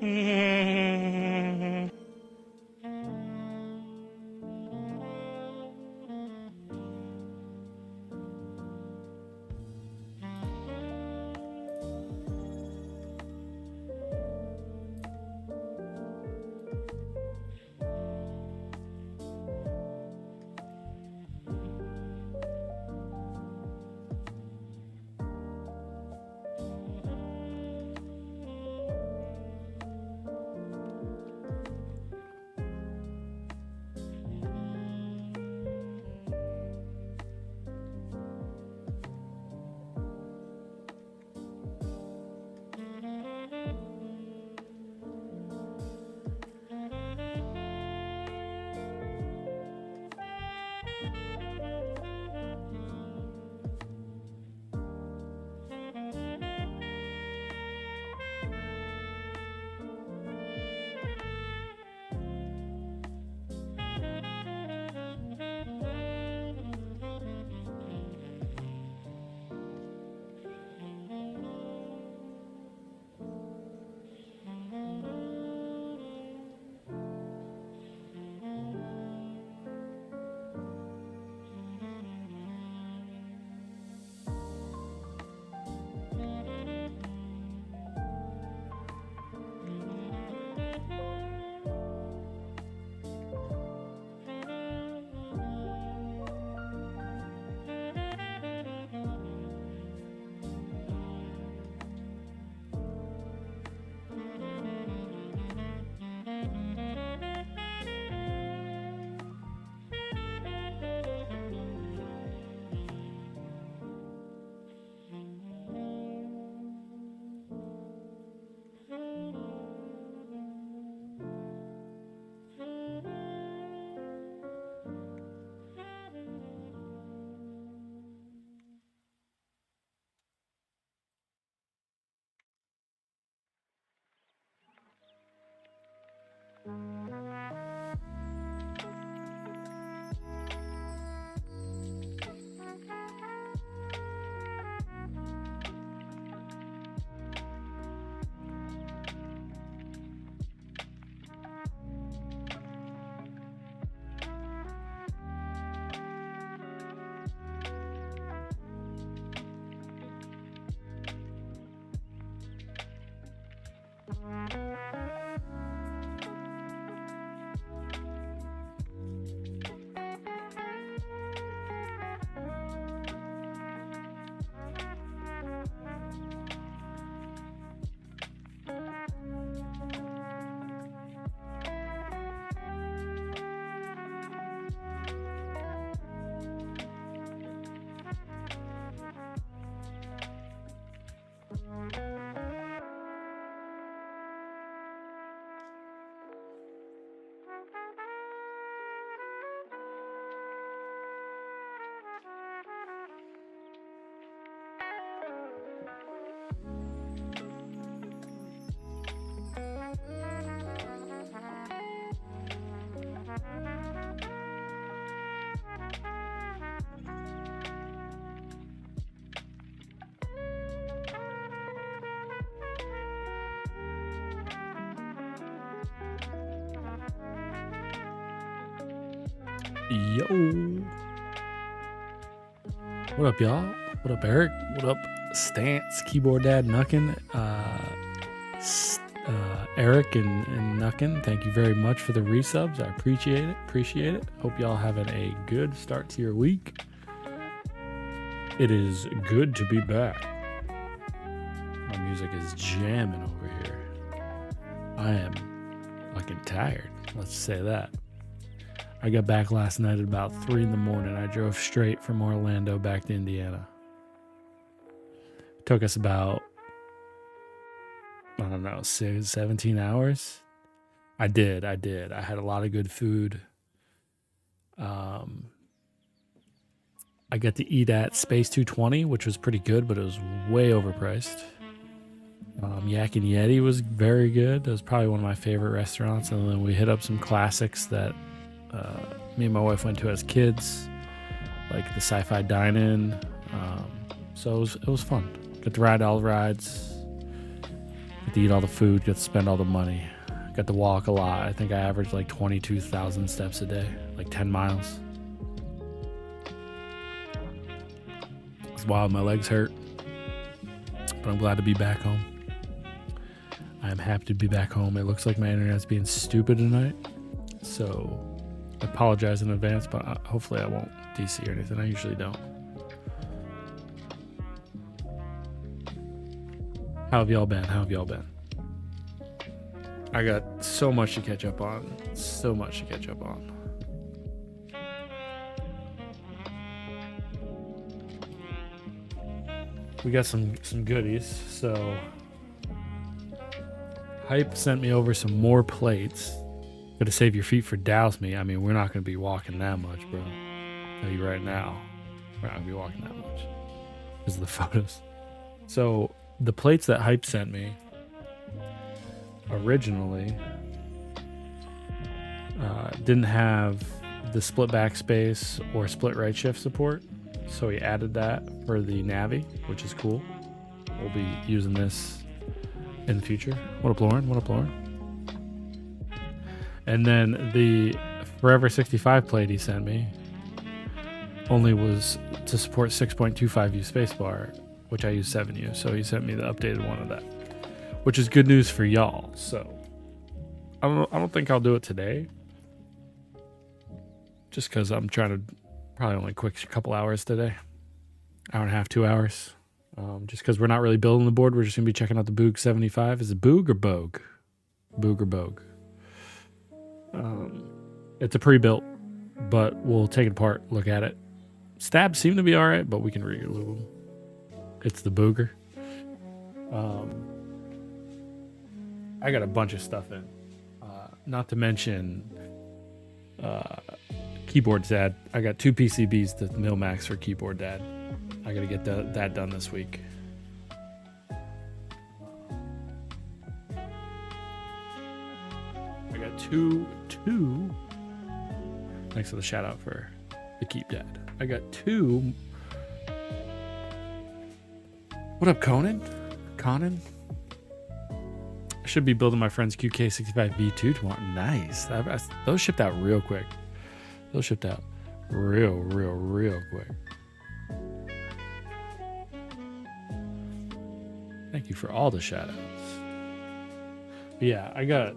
Yo. What up, y'all? What up, Eric? What up, Stance, Keyboard Dad, Nuckin? Eric and Nuckin, thank you very much for the resubs. I appreciate it. Hope y'all having a good start to your week. It is good to be back. My music is jamming over here. I am fucking tired. Let's say that. I got back last night at about 3 in the morning. I drove straight from Orlando back to Indiana. It took us about, I don't know, 17 hours. I did. I had a lot of good food. I got to eat at Space 220, which was pretty good, but it was way overpriced. Yak and Yeti was very good. That was probably one of my favorite restaurants. And then we hit up some classics that me and my wife went to as kids, like the Sci-Fi Dine-In. So it was fun. Got to ride all the rides. Get to eat all the food, get to spend all the money. Got to walk a lot. I think I averaged like 22,000 steps a day, like 10 miles. It's wild, my legs hurt. But I'm glad to be back home. I am happy to be back home. It looks like my internet's being stupid tonight. So I apologize in advance, but hopefully I won't DC or anything. I usually don't. How have y'all been? How have y'all been? I got so much to catch up on. So much to catch up on. We got some goodies. So Hype sent me over some more plates. Gotta save your feet for Douse Me. I mean, we're not gonna be walking that much, bro. I'll tell you right now, we're not gonna be walking that much because of the photos. So the plates that Hype sent me originally didn't have the split backspace or split right shift support, so he added that for the Navi, which is cool. We'll be using this in the future. What up, Lauren? What up, Lauren? And then the Forever 65 plate he sent me only was to support 6.25U spacebar, which I use 7U. So he sent me the updated one of that, which is good news for y'all. So I don't think I'll do it today, just because I'm trying to probably only quick a couple hours today, hour and a half, 2 hours. Just because we're not really building the board, we're just gonna be checking out the BOOG75. Is it Boog or Boog? Boog or Boog? It's a pre-built, but we'll take it apart, look at it. Stabs seem to be all right, but we can re-glue them. It's the Booger. I got a bunch of stuff in. Not to mention keyboard dad. I got 2 PCBs to mill max for keyboard dad. I gotta get that done this week. I got two. Thanks for the shout out for the keep dad. I got 2. What up, Conan? Conan? I should be building my friend's QK65 V2 tomorrow. Nice. Those shipped out real quick. Those shipped out real quick. Thank you for all the shout outs. But yeah, I got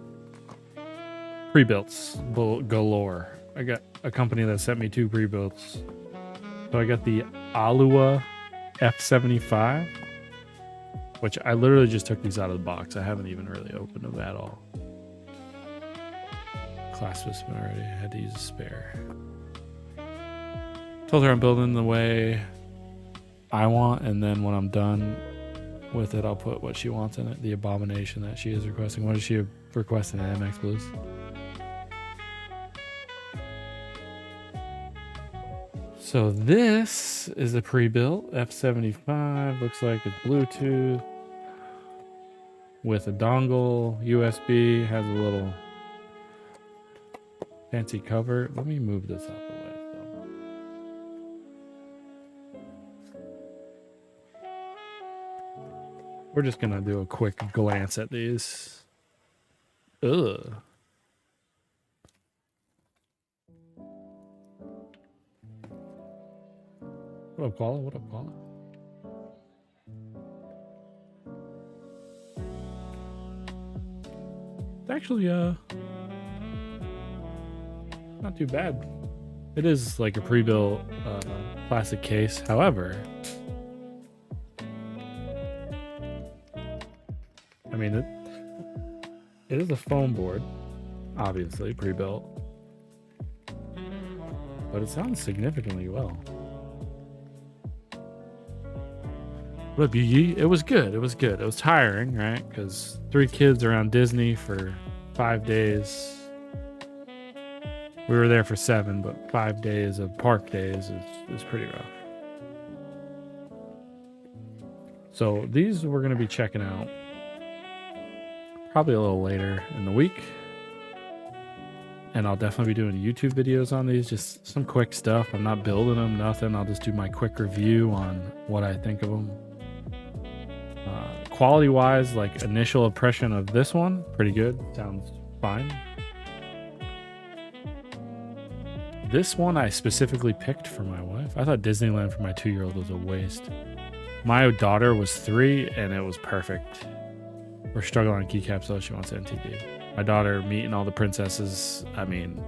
pre-builts galore. I got a company that sent me 2 pre-builts. So I got the Alua F75, which I literally just took these out of the box. I haven't even really opened them at all. Clasp has been already. I had to use a spare. Told her I'm building the way I want, and then when I'm done with it, I'll put what she wants in it. The abomination that she is requesting. What is she requesting? MX Blues? So this is a pre-built F75. Looks like it's Bluetooth with a dongle, USB, has a little fancy cover. Let me move this out of the way. We're just gonna do a quick glance at these. Ugh. What up, Koala? What up, Koala? It's actually not too bad. It is like a pre-built plastic case. However, I mean it is a foam board, obviously pre-built, but it sounds significantly well. What up, Yee? It was good. It was good. It was tiring, right? Because 3 kids around Disney for 5 days. We were there for 7, but 5 days of park days is pretty rough. So these we're going to be checking out probably a little later in the week. And I'll definitely be doing YouTube videos on these. Just some quick stuff. I'm not building them, nothing. I'll just do my quick review on what I think of them. quality wise, like initial impression of this one, pretty good. Sounds fine. This one I specifically picked for my wife. I thought Disneyland for my 2-year-old was a waste. My daughter was 3 and it was perfect. We're struggling on keycaps, so she wants NTD. My daughter meeting all the princesses. I mean,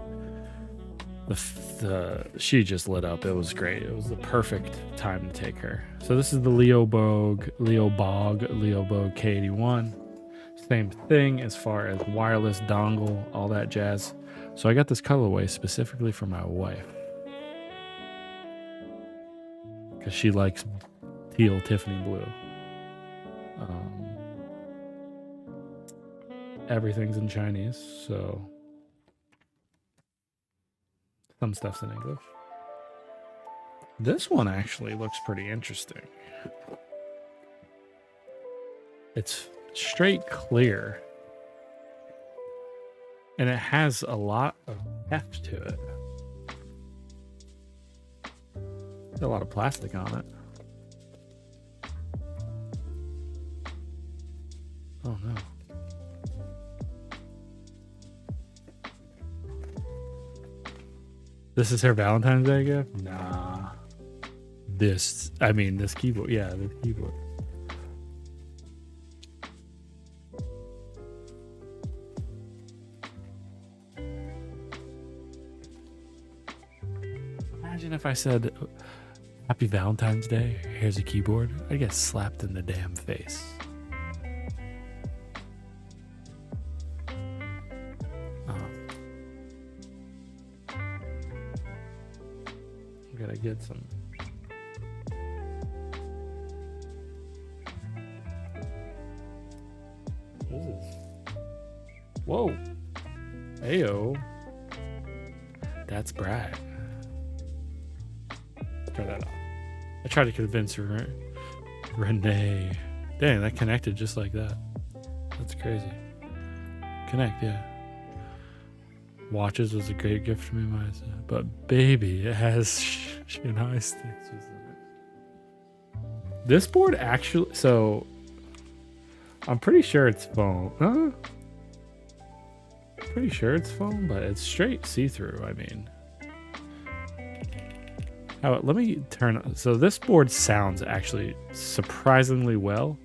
she just lit up. It was great. It was the perfect time to take her. So this is the Boog K81. Same thing as far as wireless dongle, all that jazz. So I got this colorway specifically for my wife because she likes teal Tiffany blue. Everything's in Chinese, so some stuff's in English. This one actually looks pretty interesting. It's straight clear. And it has a lot of heft to it. There's a lot of plastic on it. Oh no. This is her Valentine's Day gift? Nah. This keyboard. Yeah, this keyboard. Imagine if I said, Happy Valentine's Day, here's a keyboard. I'd get slapped in the damn face. Gotta get some. This is. Whoa. Ayo. That's bright. Try that out. I tried to convince her. Renee. Dang, that connected just like that. That's crazy. Connect, yeah. Watches was a great gift for me, but baby, it has Shanghai sticks. This board actually, so I'm pretty sure it's foam. Huh? Pretty sure it's foam, but it's straight see-through. I mean, let me turn. So this board sounds actually surprisingly well.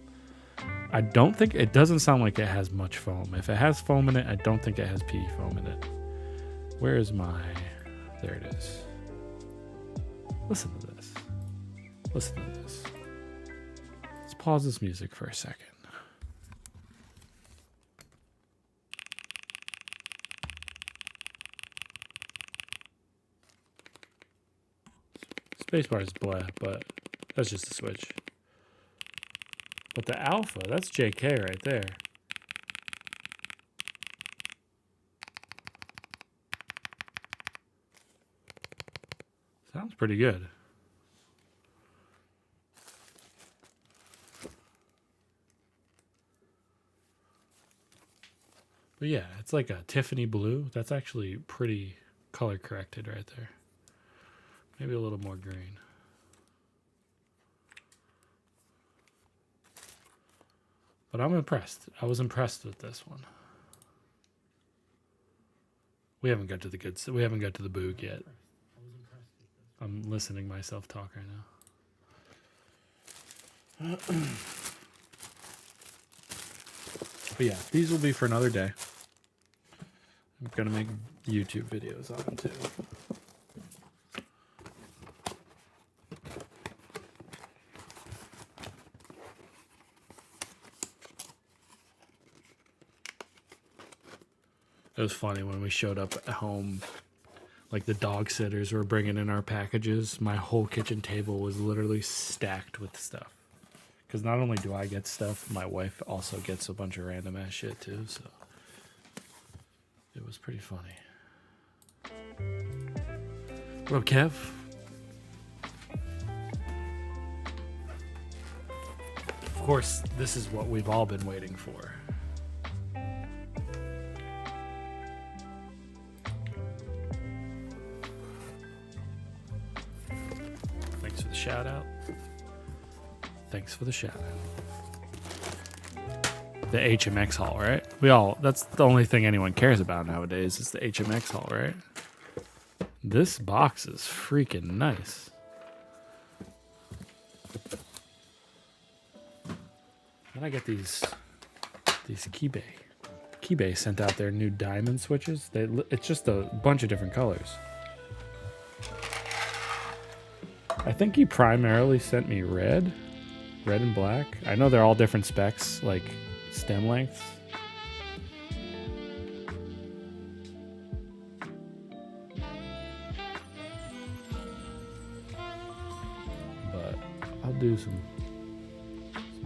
I don't think it doesn't sound like it has much foam. If it has foam in it, I don't think it has PE foam in it. Where is my... There it is. Listen to this. Listen to this. Let's pause this music for a second. Spacebar is blah, but that's just a switch. But the alpha, that's JK right there. Sounds pretty good. But yeah, it's like a Tiffany blue. That's actually pretty color corrected right there. Maybe a little more green. But I'm impressed. I was impressed with this one. We haven't got to the good. We haven't got to the Boog yet. I'm listening to myself talk right now. But yeah, these will be for another day. I'm gonna make YouTube videos on them too. It was funny when we showed up at home. Like the dog sitters were bringing in our packages. My whole kitchen table was literally stacked with stuff. Because not only do I get stuff, my wife also gets a bunch of random ass shit too. So it was pretty funny. What up, Kev? Of course, this is what we've all been waiting for. Shout out. Thanks for the shout out. The HMX haul, right? We all, that's the only thing anyone cares about nowadays is the HMX haul, right? This box is freaking nice. Then I get these Keybay. Keybay sent out their new diamond switches. It's just a bunch of different colors. I think he primarily sent me red and black. I know they're all different specs, like stem lengths. But I'll do some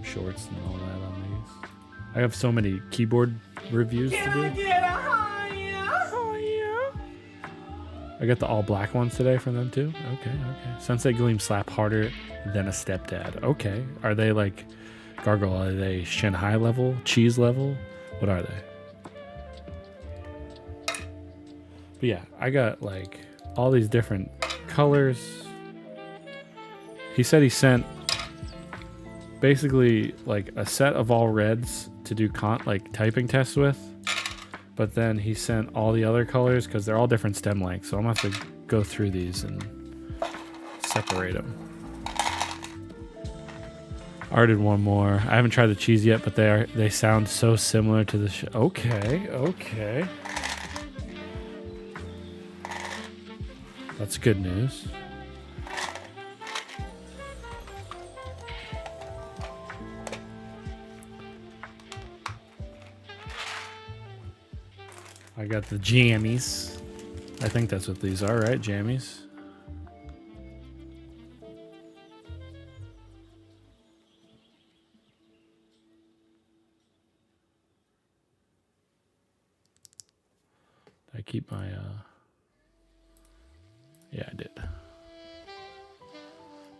shorts and all that on these. I have so many keyboard reviews to do. I got the all black ones today from them too. Okay. Sunset Gleam slap harder than a stepdad. Okay. Are they like Gargoyle? Are they Shanghai level? Cheese level? What are they? But yeah, I got like all these different colors. He said he sent basically like a set of all reds to do like typing tests with. But then he sent all the other colors because they're all different stem lengths. So I'm going to have to go through these and separate them. I ordered one more. I haven't tried the cheese yet, but they sound so similar to the Okay. That's good news. I got the jammies. I think that's what these are, right? Jammies. Did I keep my, yeah, I did.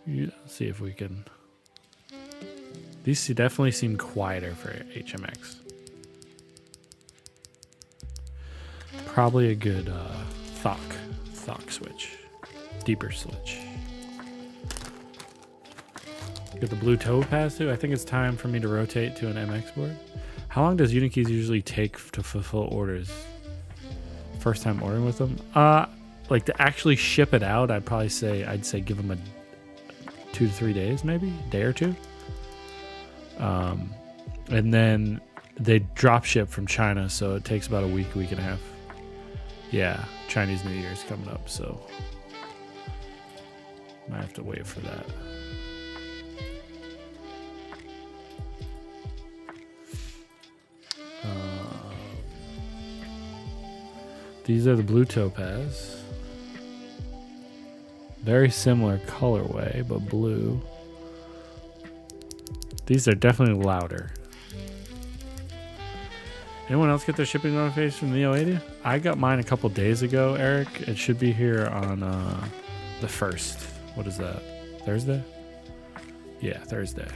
Let's see if we can. These definitely seem quieter for HMX. Probably a good Thok switch, deeper switch. Get the blue topaz too. I think it's time for me to rotate to an MX board. How long does Unikeys usually take to fulfill orders? First time ordering with them? Like to actually ship it out, I'd say give them a 2 to 3 days, maybe a day or two. And then they drop ship from China, so it takes about a week and a half. Yeah, Chinese New Year's coming up, so might have to wait for that. These are the blue topaz. Very similar colorway, but blue. These are definitely louder. Anyone else get their shipping notification from Neo 80? I got mine a couple days ago, Eric. It should be here on the 1st. What is that? Thursday? Yeah, Thursday.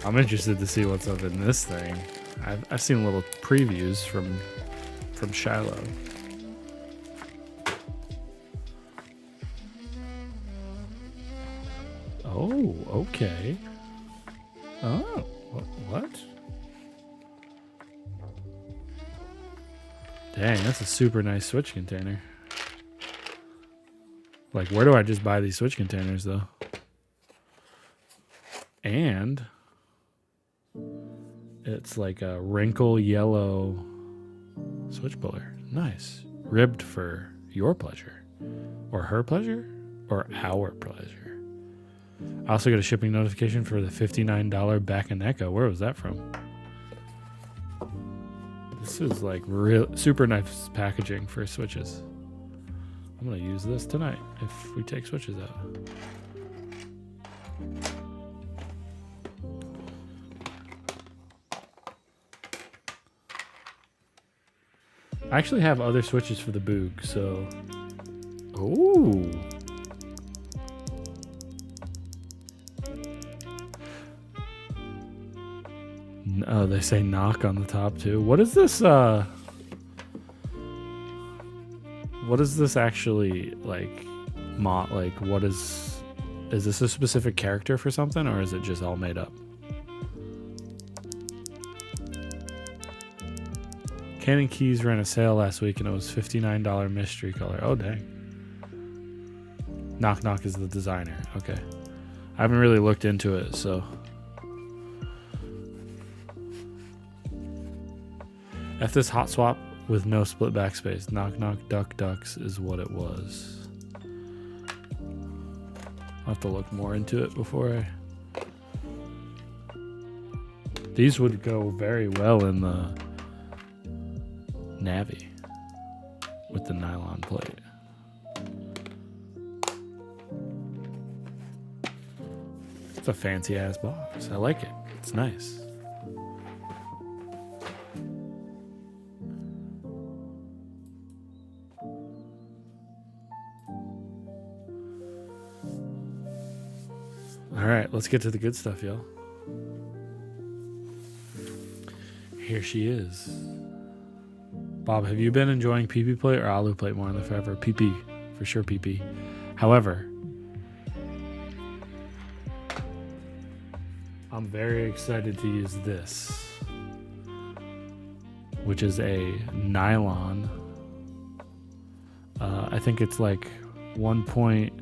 I'm interested to see what's up in this thing. I've seen little previews from Shiloh. Oh, okay. Oh, what? Dang, that's a super nice switch container. Like, where do I just buy these switch containers, though? And it's like a wrinkle yellow switch puller. Nice. Ribbed for your pleasure. Or her pleasure. Or our pleasure. I also got a shipping notification for the $59 back and Echo. Where was that from? This is like real super nice packaging for switches. I'm gonna use this tonight if we take switches out. I actually have other switches for the Boog, so. Ooh. Oh, they say knock on the top too. What is this? What is this actually like? What is Is this a specific character for something, or is it just all made up? Canon Keys ran a sale last week and it was $59 mystery color. Oh, dang. Knock Knock is the designer. Okay. I haven't really looked into it, so. F this hot swap with no split backspace. Knock Knock Duck Ducks is what it was. I'll have to look more into it before I. These would go very well in the Navi with the nylon plate. It's a fancy ass box. I like it. It's nice. All right, let's get to the good stuff, y'all. Here she is. Bob, have you been enjoying PP plate or Alu plate more than forever? PP, for sure PP. However, I'm very excited to use this, which is a nylon. I think it's like 1 point.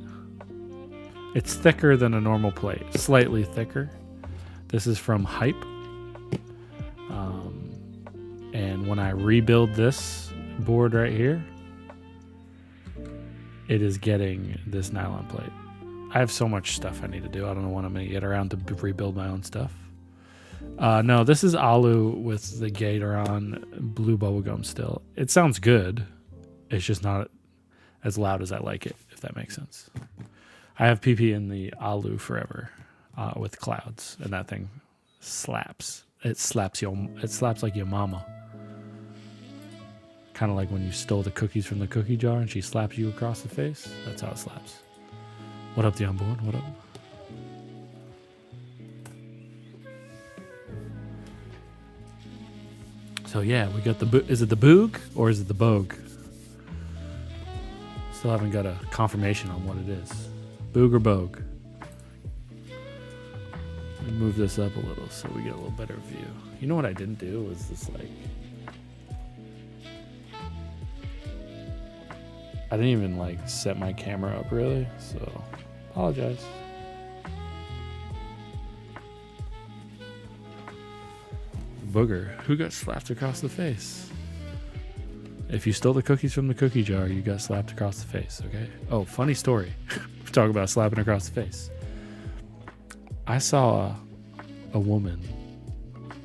It's thicker than a normal plate, slightly thicker. This is from Hype. And when I rebuild this board right here, it is getting this nylon plate. I have so much stuff I need to do. I don't know when I'm going to get around to rebuild my own stuff. No, this is Alu with the Gatoron blue bubblegum still. It sounds good. It's just not as loud as I like it, if that makes sense. I have PP in the Alu forever with clouds, and that thing slaps. It slaps like your mama. Kind of like when you stole the cookies from the cookie jar and she slaps you across the face. That's how it slaps. What up, the unborn? What up? So yeah, we got the is it the Boog or is it the Boog? Still haven't got a confirmation on what it is. Boog or Boog? Let me move this up a little so we get a little better view. You know what I didn't do was this like. I didn't even like set my camera up really, so apologize. Booger, who got slapped across the face? If you stole the cookies from the cookie jar, you got slapped across the face, okay? Oh, funny story. We're talking about slapping across the face. I saw a woman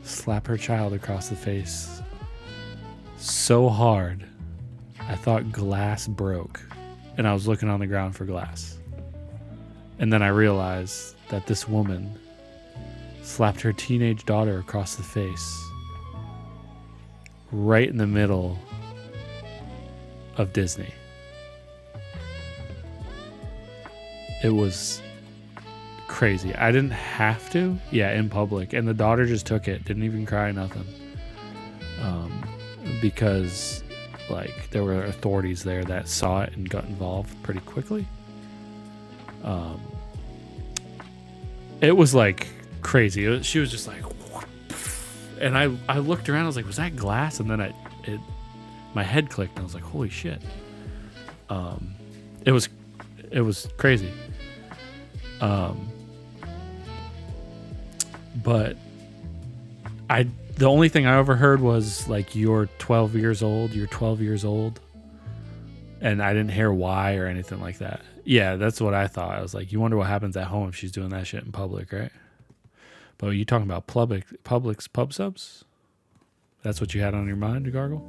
slap her child across the face so hard I thought glass broke, and I was looking on the ground for glass. And then I realized that this woman slapped her teenage daughter across the face right in the middle of Disney. It was crazy. I didn't have to. Yeah, in public. And the daughter just took it. Didn't even cry, nothing. Because like there were authorities there that saw it and got involved pretty quickly. It was like crazy. She was just like, and I looked around. I was like, was that glass? And then my head clicked. And I was like, holy shit. It was crazy. But the only thing I overheard was like, you're 12 years old, and I didn't hear why or anything like that. Yeah, that's what I thought. I was like, you wonder what happens at home if she's doing that shit in public, right? But are you talking about Publix pub subs? That's what you had on your mind, Gargle?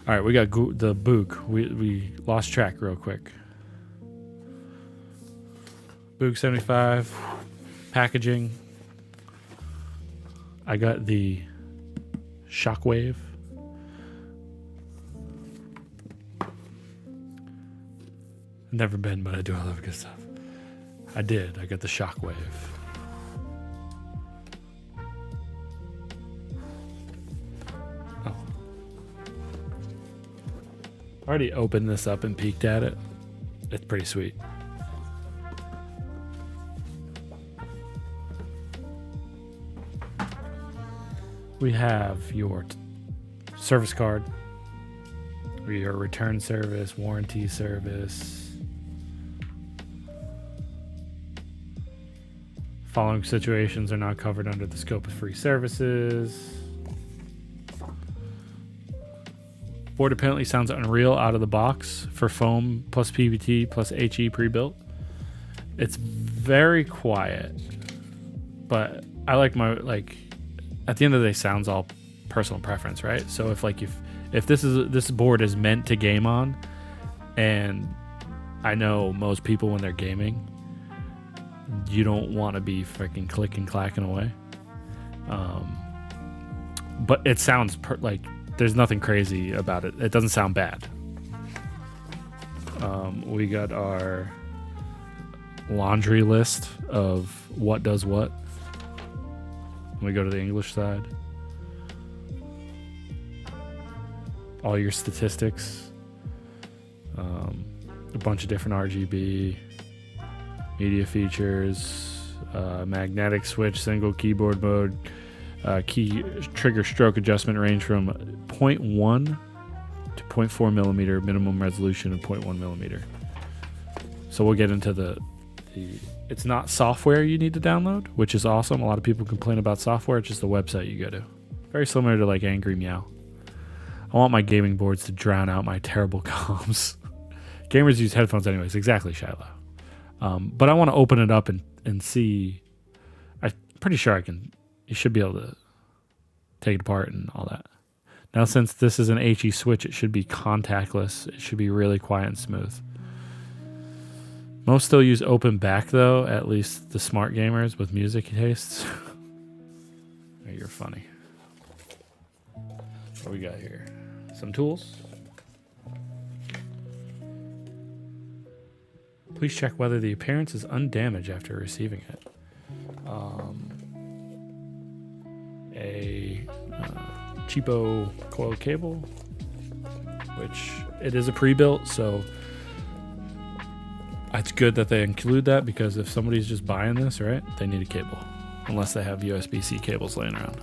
All right, we got the Boog. We lost track real quick. BOOG75 packaging. I got the Shockwave. Never been, but I do a lot of good stuff. I got the Shockwave. Oh. I already opened this up and peeked at it. It's pretty sweet. We have your service card, or your return service, warranty service. Following situations are not covered under the scope of free services. Board apparently sounds unreal out of the box for foam plus PBT plus HE pre-built. It's very quiet, but I like my, like, at the end of the day, sounds all personal preference, right? So if this board is meant to game on, and I know most people when they're gaming, you don't want to be freaking clicking clacking away. But it sounds like there's nothing crazy about it. It doesn't sound bad. We got our laundry list of what does what. We go to the English side. All your statistics. A bunch of different RGB. Media features. Magnetic switch, single keyboard mode. Key trigger stroke adjustment range from 0.1 to 0.4 millimeter, minimum resolution of 0.1 millimeter. So we'll get into the it's not software you need to download, which is awesome. A lot of people complain about software. It's just the website you go to. Very similar to like Angry Meow. I want my gaming boards to drown out my terrible comms. Gamers use headphones anyways. Exactly, Shiloh. But I want to open it up and see. I'm pretty sure I can. You should be able to take it apart and all that. Now, since this is an HE switch, it should be contactless. It should be really quiet and smooth. Most still use open back, though, at least the smart gamers with music tastes. Oh, you're funny. What we got here? Some tools. Please check whether the appearance is undamaged after receiving it. A cheapo coil cable, which it is a pre-built, so it's good that they include that, because if somebody's just buying this, right, they need a cable, unless they have USB-C cables laying around.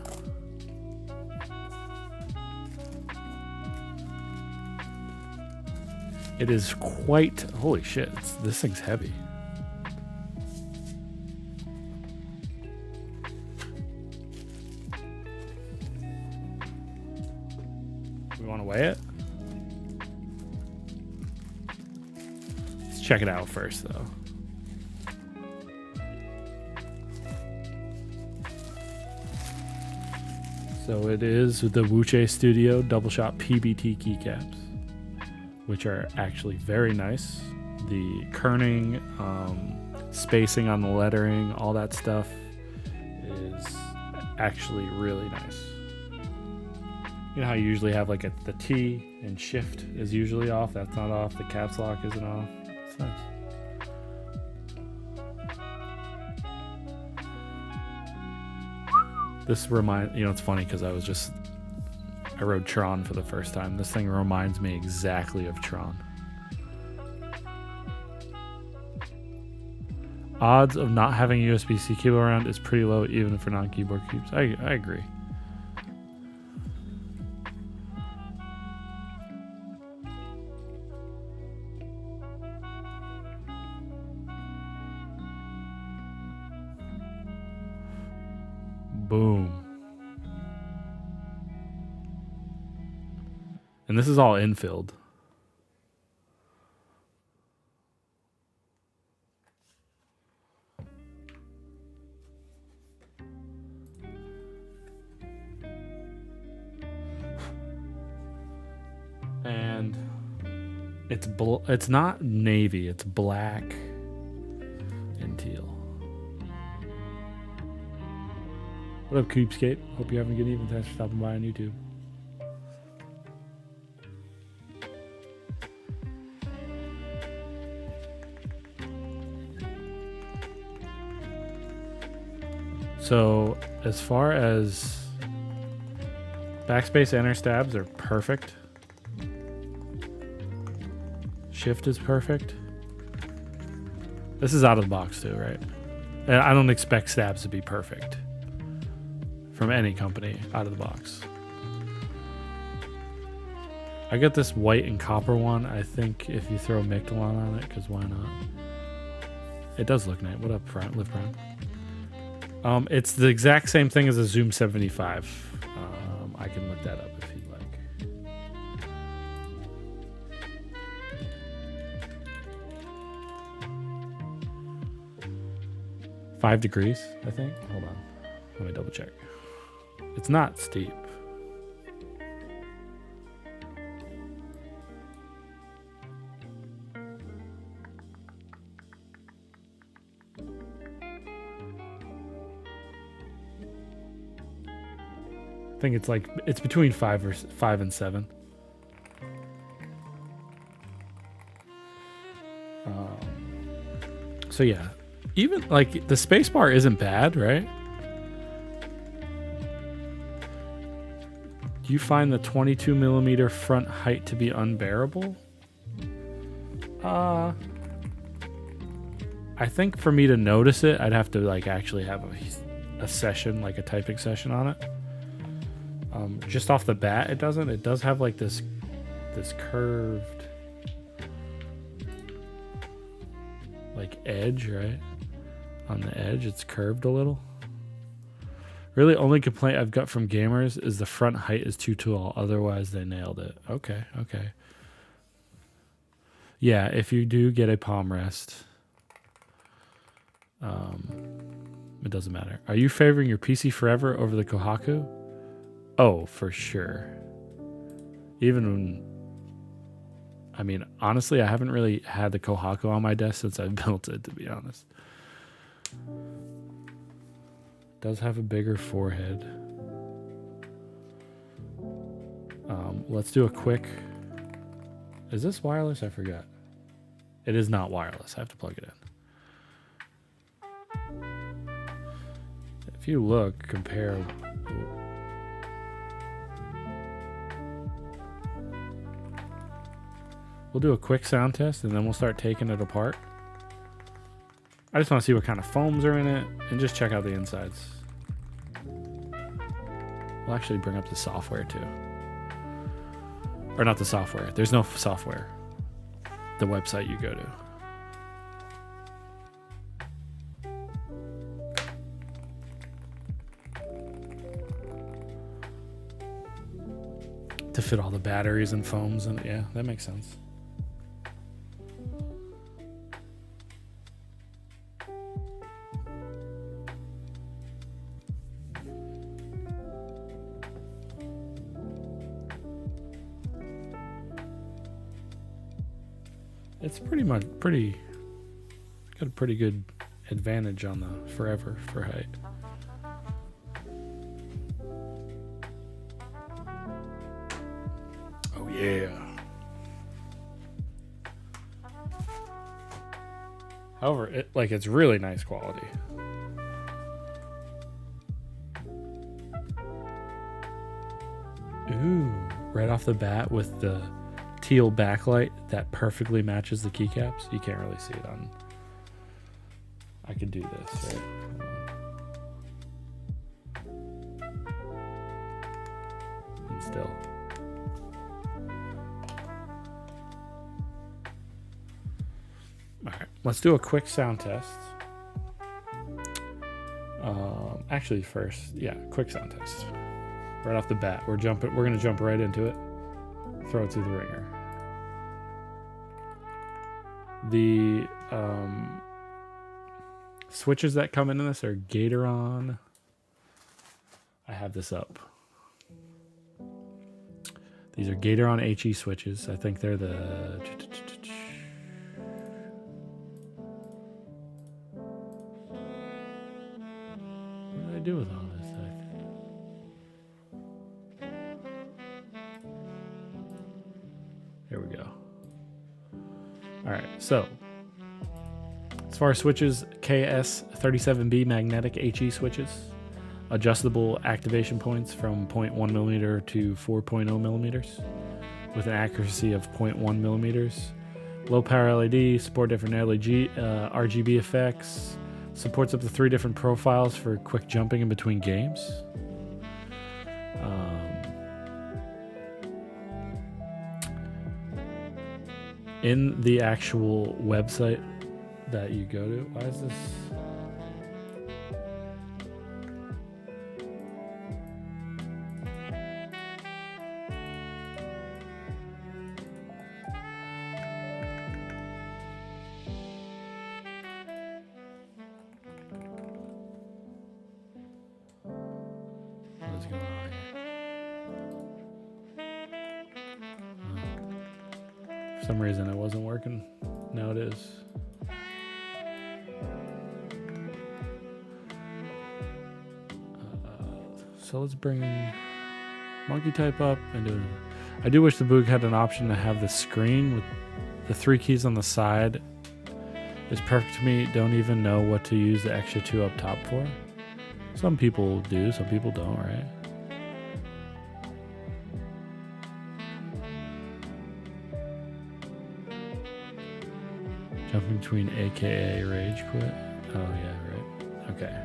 It is quite, holy shit, this thing's heavy. We want to weigh it? Let's check it out first, though. So it is the Wuche Studio double shot PBT keycaps, which are actually very nice. The kerning, spacing on the lettering, all that stuff is actually really nice. You know how you usually have like the T and shift is usually off. That's not off. The caps lock isn't off. It's nice. This it's funny because I rode Tron for the first time. This thing reminds me exactly of Tron. Odds of not having a USB-C cable around is pretty low, even for non-keyboard keeps. I agree. Boom. And this is all infilled. And it's not navy, it's black and teal. What up, Creepscape? Hope you're having a good evening. Thanks for stopping by on YouTube. So, as far as backspace, enter stabs are perfect. Shift is perfect. This is out of the box too, right? And I don't expect stabs to be perfect. from any company out of the box. I got this white and copper one. I think if you throw Mictolon on it, because why not? It does look nice. What up, Live Prime? It's the exact same thing as a Zoom 75. I can look that up if you'd like. 5 degrees, I think. Hold on. Let me double check. It's not steep. I think it's between 5 and 7. So yeah, even like the spacebar isn't bad, right? Do you find the 22mm front height to be unbearable? I think for me to notice it, I'd have to like actually have a session, like a typing session on it. Just off the bat, it doesn't. It does have like this curved like edge, right? On the edge, it's curved a little. Really, only complaint I've got from gamers is the front height is too tall. Otherwise, they nailed it. Okay. Yeah, if you do get a palm rest, it doesn't matter. Are you favoring your PC Forever over the Kohaku? Oh, for sure. Even when, I mean, honestly, I haven't really had the Kohaku on my desk since I built it, to be honest. Does have a bigger forehead. Let's do a quick. Is this wireless? I forgot. It is not wireless. I have to plug it in. If you look, compare. We'll do a quick sound test and then we'll start taking it apart. I just want to see what kind of foams are in it and just check out the insides. We'll actually bring up the software too. Or not the software. There's no software. The website you go to fit all the batteries and foams, and yeah, that makes sense. It's got a pretty good advantage on the Forever for height. Oh yeah. However, it's really nice quality. Ooh, right off the bat with the teal backlight that perfectly matches the keycaps. You can't really see it on. I could do this, right? And still. All right, let's do a quick sound test. Actually, first, yeah, quick sound test. Right off the bat, we're gonna jump right into it. Throw it through the ringer. The switches that come into this are Gatoron. I have this up. These are Gatoron HE switches. I think they're the... What did I do with all this? Here we go. All right, so as far as switches, KS37B magnetic HE switches, adjustable activation points from 0.1 millimeter to 4.0 millimeters with an accuracy of 0.1 millimeters. Low power LED, support different RGB effects, supports up to 3 different profiles for quick jumping in between games. in the actual website that you go to. Why is this? What is going on here? For some reason it wasn't working. Now it is. So let's bring monkey type up and do. I do wish the Boog had an option to have the screen with the 3 keys on the side. Is perfect to me. Don't even know what to use the extra 2 up top for. Some people do, some people don't, right? Jumping between AKA rage quit. Oh yeah, right. Okay.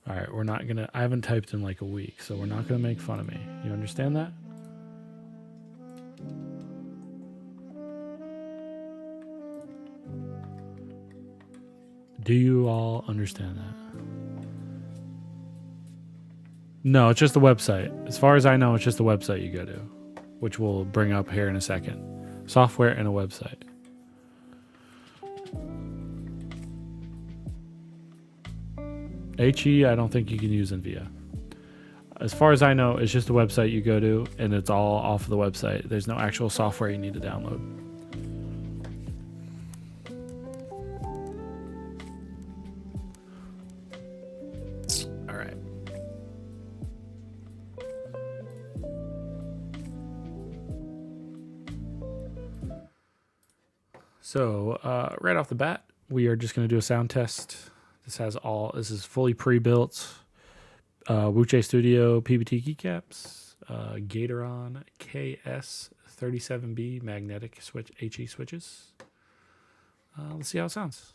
All right, we're not gonna, I haven't typed in like a week, so we're not gonna make fun of me. You understand that? Do you all understand that? No, it's just the website. As far as I know, it's just the website you go to, which we'll bring up here in a second. Software and a website. HE, I don't think you can use in VIA. As far as I know, it's just a website you go to, and it's all off of the website. There's no actual software you need to download. All right. So right off the bat, we are just going to do a sound test. This is fully pre-built Wuche Studio PBT keycaps, Gatoron KS37B magnetic switch HE switches. Let's see how it sounds.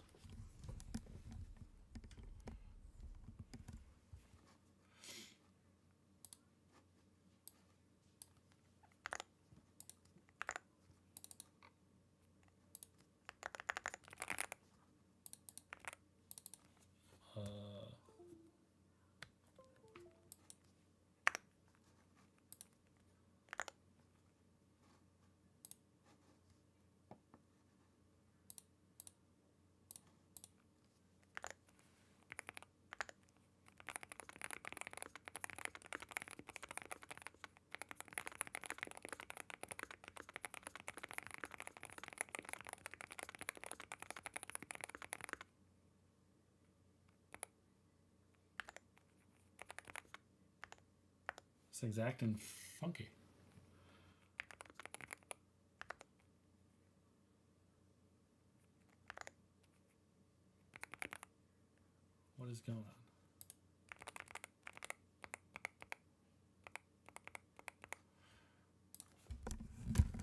This thing's acting funky. What is going on?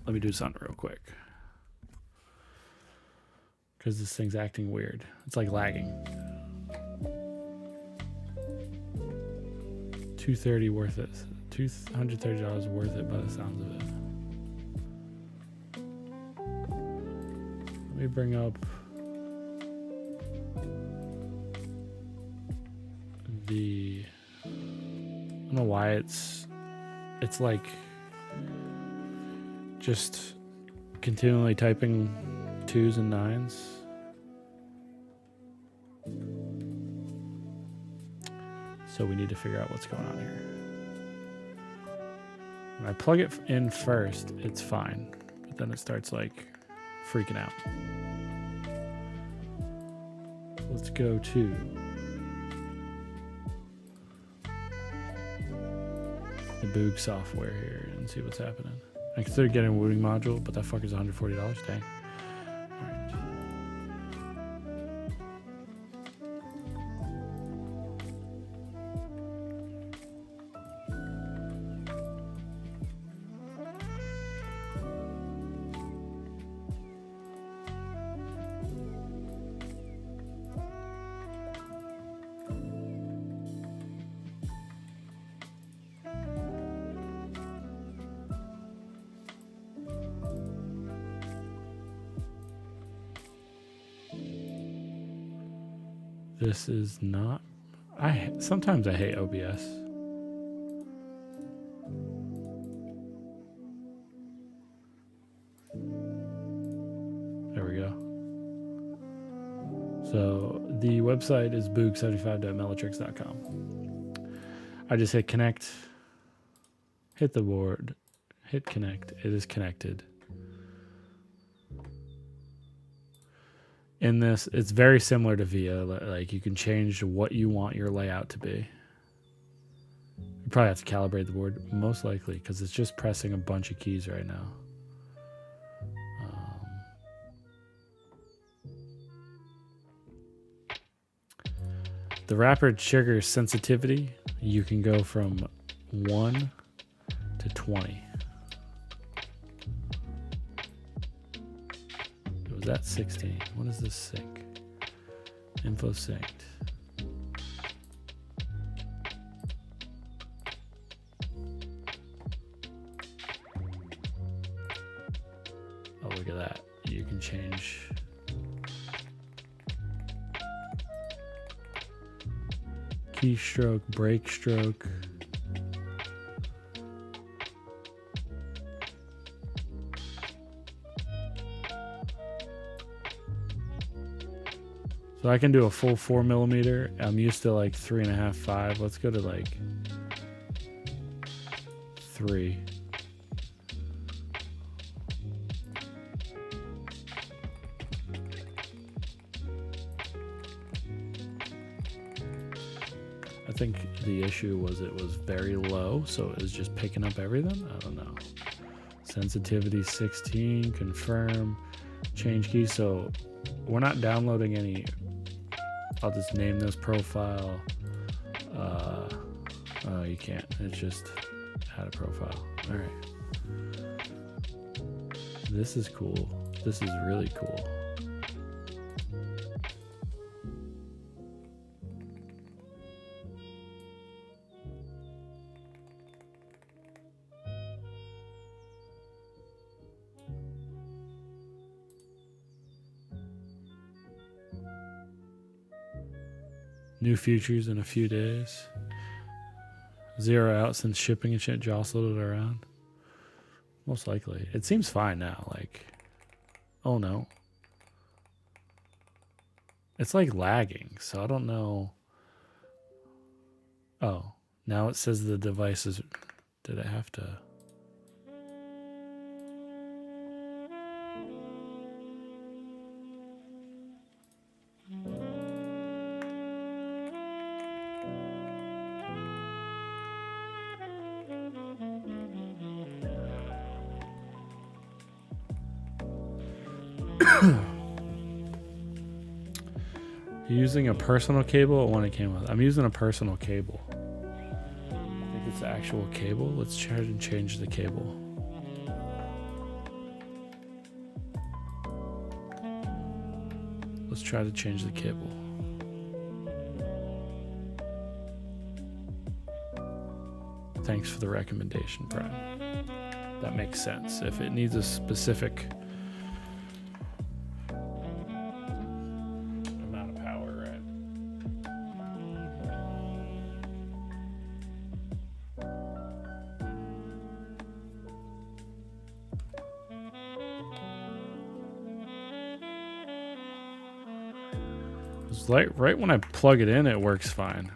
Let me do something real quick. Because this thing's acting weird. It's like lagging. $230 worth it. $230 worth it by the sounds of it. Let me bring up the, I don't know why it's like just continually typing 2s and 9s. So we need to figure out what's going on here. When I plug it in first, it's fine. But then it starts like freaking out. Let's go to the Boog software here and see what's happening. I considered getting a booting module, but that fucker's $140. Dang. Alright. This is not. Sometimes I hate OBS. There we go. So the website is boog75.meletrix.com. I just hit connect, hit the board, hit connect. It is connected. In this, it's very similar to VIA. Like you can change what you want your layout to be. You probably have to calibrate the board, most likely, because it's just pressing a bunch of keys right now. The rapid trigger sensitivity, you can go from 1 to 20. It was at 16. What is this sync? Info synced. Oh, look at that. You can change. Keystroke, break stroke. So I can do a full 4mm. I'm used to like 3.5, 5. Let's go to like 3. I think the issue was it was very low, so it was just picking up everything. I don't know. Sensitivity 16, confirm, change key. So we're not downloading any. I'll just name this profile. Oh, you can't. It's just add a profile. All right. This is cool. This is really cool. New features in a few days. 0 out since shipping and shit jostled it around. Most likely. It seems fine now. Like, oh no. It's like lagging, so I don't know. Oh, now it says the device is. Did I have to? Using a personal cable or one it came with? I'm using a personal cable. I think it's the actual cable. Let's try and change the cable. Let's try to change the cable. Thanks for the recommendation, Brian. That makes sense. If it needs a specific amount of power, right? It's like right when I plug it in, it works fine.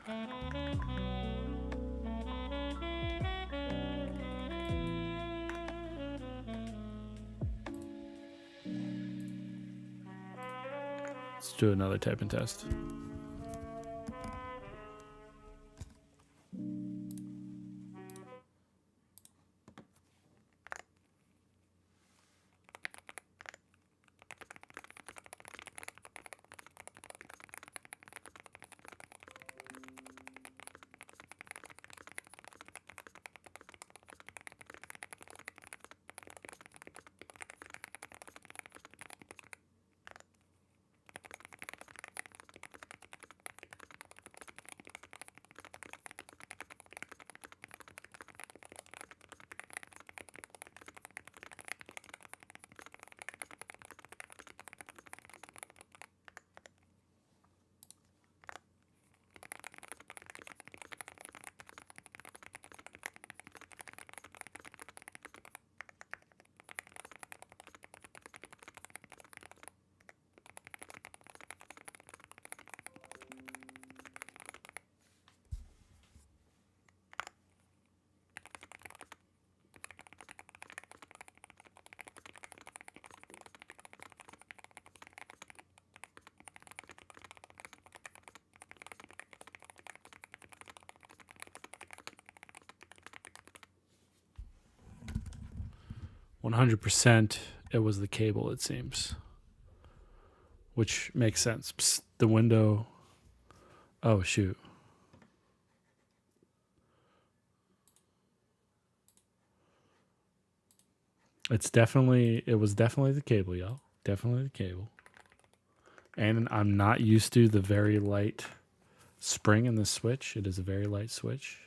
Let's do another type and test. 100% it was the cable, it seems. Which makes sense. Psst, the window. Oh, shoot. It was definitely the cable, y'all. Definitely the cable. And I'm not used to the very light spring in the switch. It is a very light switch.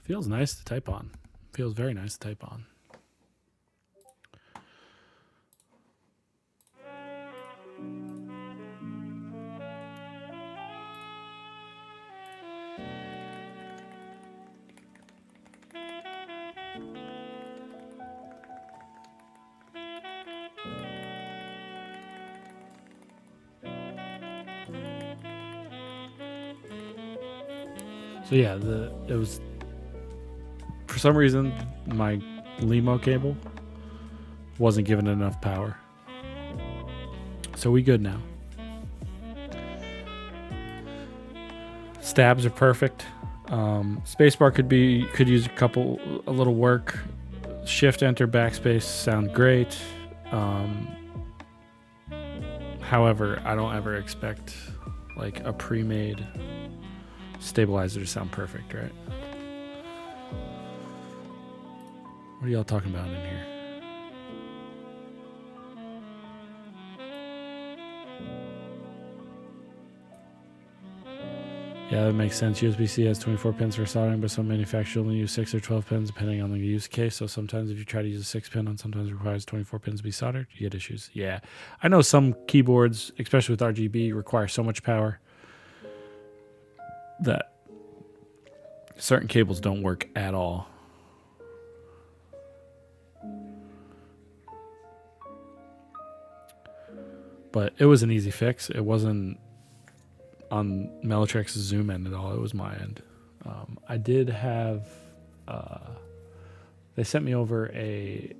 Feels nice to type on. Feels very nice to type on. So yeah, it was, for some reason, my Limo cable wasn't given enough power. So we good now. Stabs are perfect. Spacebar could use a little work. Shift, enter, backspace sound great. However, I don't ever expect like a pre-made stabilizer to sound perfect, right? What are y'all talking about in here? Yeah, that makes sense. USB-C has 24 pins for soldering, but some manufacturers only use 6 or 12 pins depending on the use case. So sometimes if you try to use a 6-pin on sometimes it requires 24 pins to be soldered, you get issues. Yeah, I know some keyboards, especially with RGB, require so much power that certain cables don't work at all. But it was an easy fix. It wasn't on Meletrix's Zoom end at all. It was my end. I did have... they sent me over a...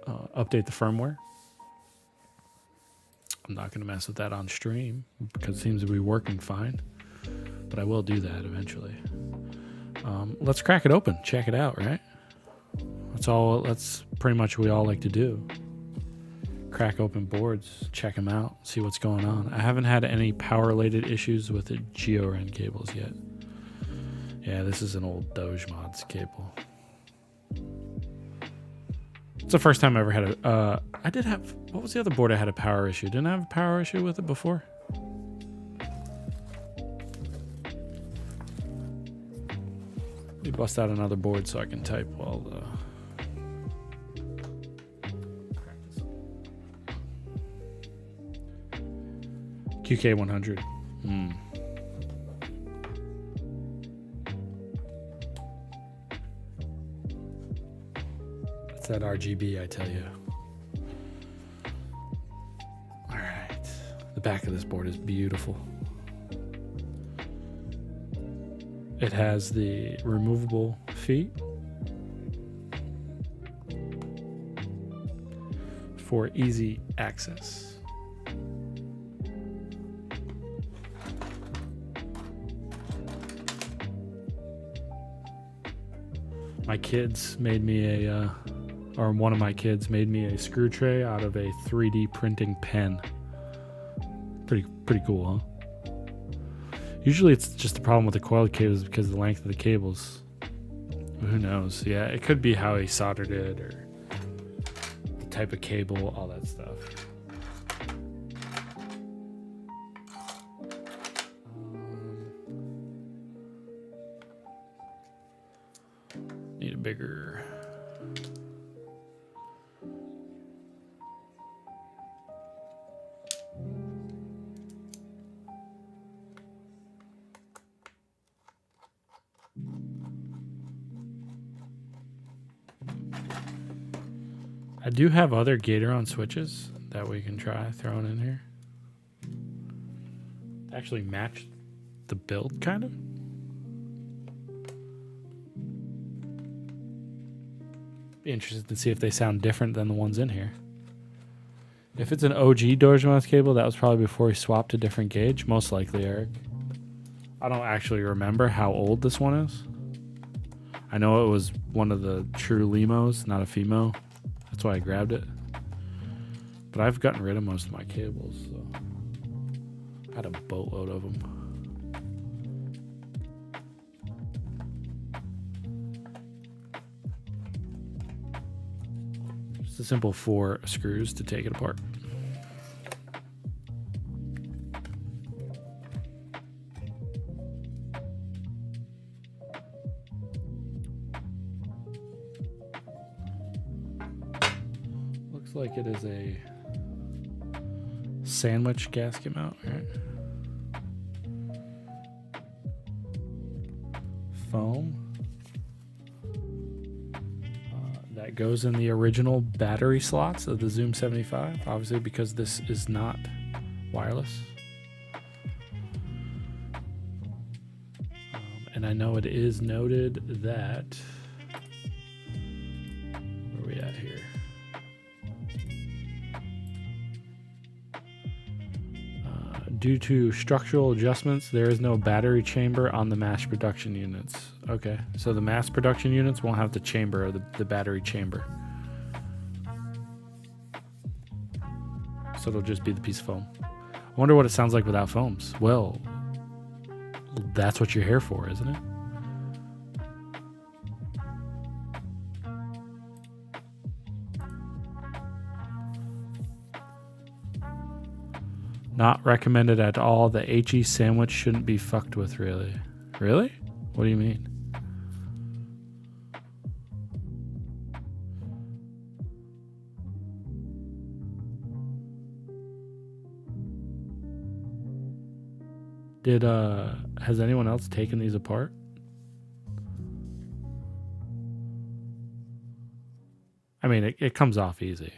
update the firmware. I'm not going to mess with that on stream because it seems to be working fine. But I will do that eventually. Let's crack it open. Check it out, right? That's pretty much what we all like to do. Crack open boards, check them out, see what's going on. I haven't had any power-related issues with the GeoRen cables yet. Yeah, this is an old Doge Mods cable. It's the first time I ever had a... I did have... What was the other board I had a power issue? Didn't I have a power issue with it before? Let me bust out another board so I can type while the... QK100. That's that RGB, I tell you. All right. The back of this board is beautiful. It has the removable feet for easy access. My kids made me one of my kids made me a screw tray out of a 3D printing pen. Pretty cool, huh? Usually it's just a problem with the coiled cables because of the length of the cables. Who knows? Yeah, it could be how he soldered it or the type of cable, all that stuff. Need a bigger... I do have other Gatoron switches that we can try throwing in here. Actually match the build, kind of. Be interested to see if they sound different than the ones in here. If it's an OG Dogemouse cable, that was probably before he swapped to different gauge. Most likely, Eric. I don't actually remember how old this one is. I know it was one of the true Limos, not a Fimo. That's why I grabbed it. But I've gotten rid of most of my cables, so I had a boatload of them. Just a simple 4 screws to take it apart. Looks like it is a sandwich gasket mount, right? Foam. That goes in the original battery slots of the Zoom 75, obviously because this is not wireless. And I know it is noted that, where are we at here? Due to structural adjustments, there is no battery chamber on the mass production units. Okay, so the mass production units won't have the chamber, or the battery chamber. So it'll just be the piece of foam. I wonder what it sounds like without foams. Well, that's what you're here for, isn't it? Not recommended at all. The HE sandwich shouldn't be fucked with, really. Really? What do you mean? Has anyone else taken these apart? I mean, it comes off easy.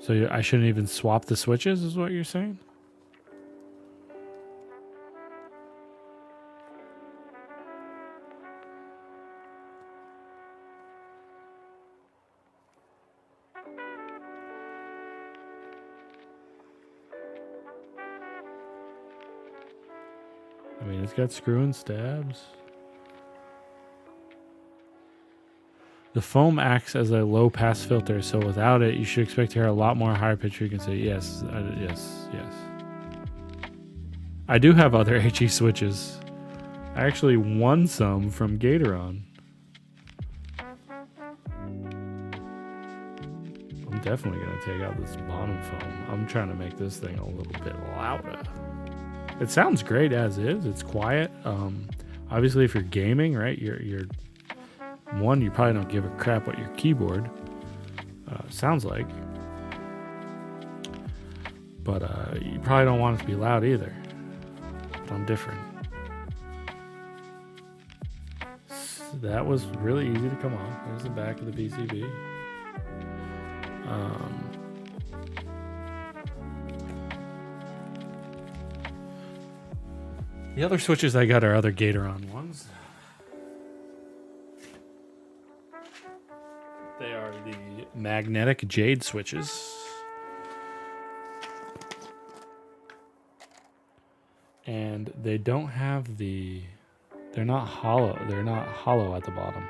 So I shouldn't even swap the switches, is what you're saying? I mean, it's got screw and stabs. The foam acts as a low-pass filter, so without it, you should expect to hear a lot more higher-pitched frequency. Yes, yes. I do have other HE switches. I actually won some from Gatoron. I'm definitely going to take out this bottom foam. I'm trying to make this thing a little bit louder. It sounds great as is. It's quiet. Obviously, if you're gaming, right, you're one, you probably don't give a crap what your keyboard sounds like. But you probably don't want it to be loud either. But I'm different. So that was really easy to come off. There's the back of the PCB. The other switches I got are other Gatoron ones. They are the magnetic jade switches. And they don't have they're not hollow. They're not hollow at the bottom.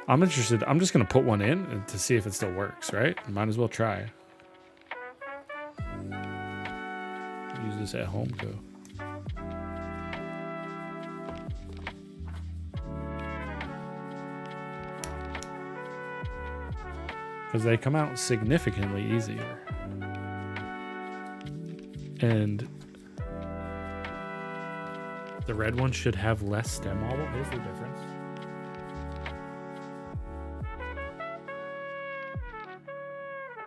I'm interested. I'm just going to put one in to see if it still works, right? Might as well try. Use this at home, go. Because they come out significantly easier. And the red one should have less stem wobble. Here's the difference.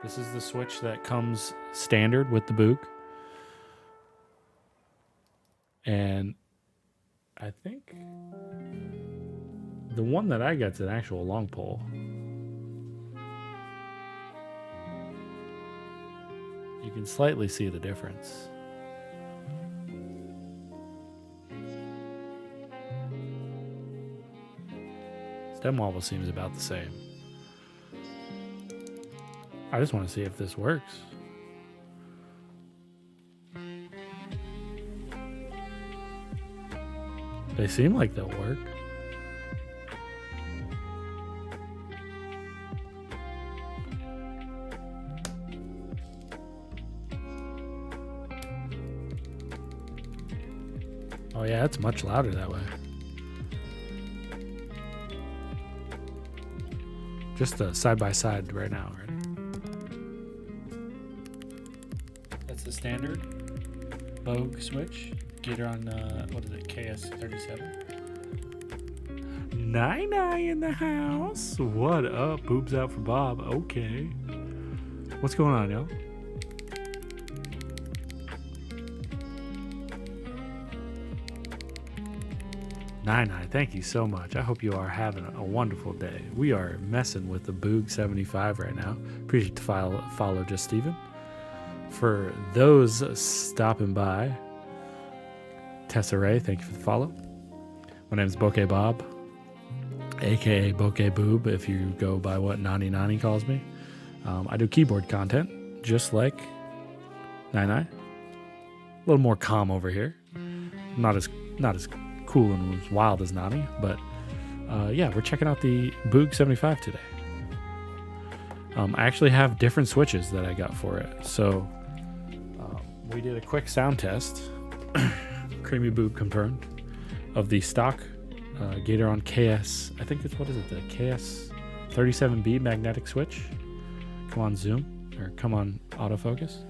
This is the switch that comes standard with the Boog. And I think the one that I get's an actual long pole. You can slightly see the difference. Stem wobble seems about the same. I just want to see if this works. They seem like they'll work. Oh yeah, it's much louder that way. Just side by side right now, right? That's the standard Boog switch. Gator on, what is it, KS37? Nine in the house. What up? Boobs out for Bob. Okay. What's going on, y'all? Nine, thank you so much. I hope you are having a wonderful day. We are messing with the Boog75 right now. Appreciate the follow, Just Steven. For those stopping by, Tessa Ray, thank you for the follow. My name is Bokeh Bob, aka Bokeh Boob, if you go by what Nani calls me. I do keyboard content, just like Nine. A little more calm over here. Not as cool and as wild as Nani, but yeah, we're checking out the Boog75 today. I actually have different switches that I got for it. So we did a quick sound test. Creamy Boog confirmed of the stock Gator on KS. I think it's, what is it, the KS37B magnetic switch. Come on zoom, or come on autofocus.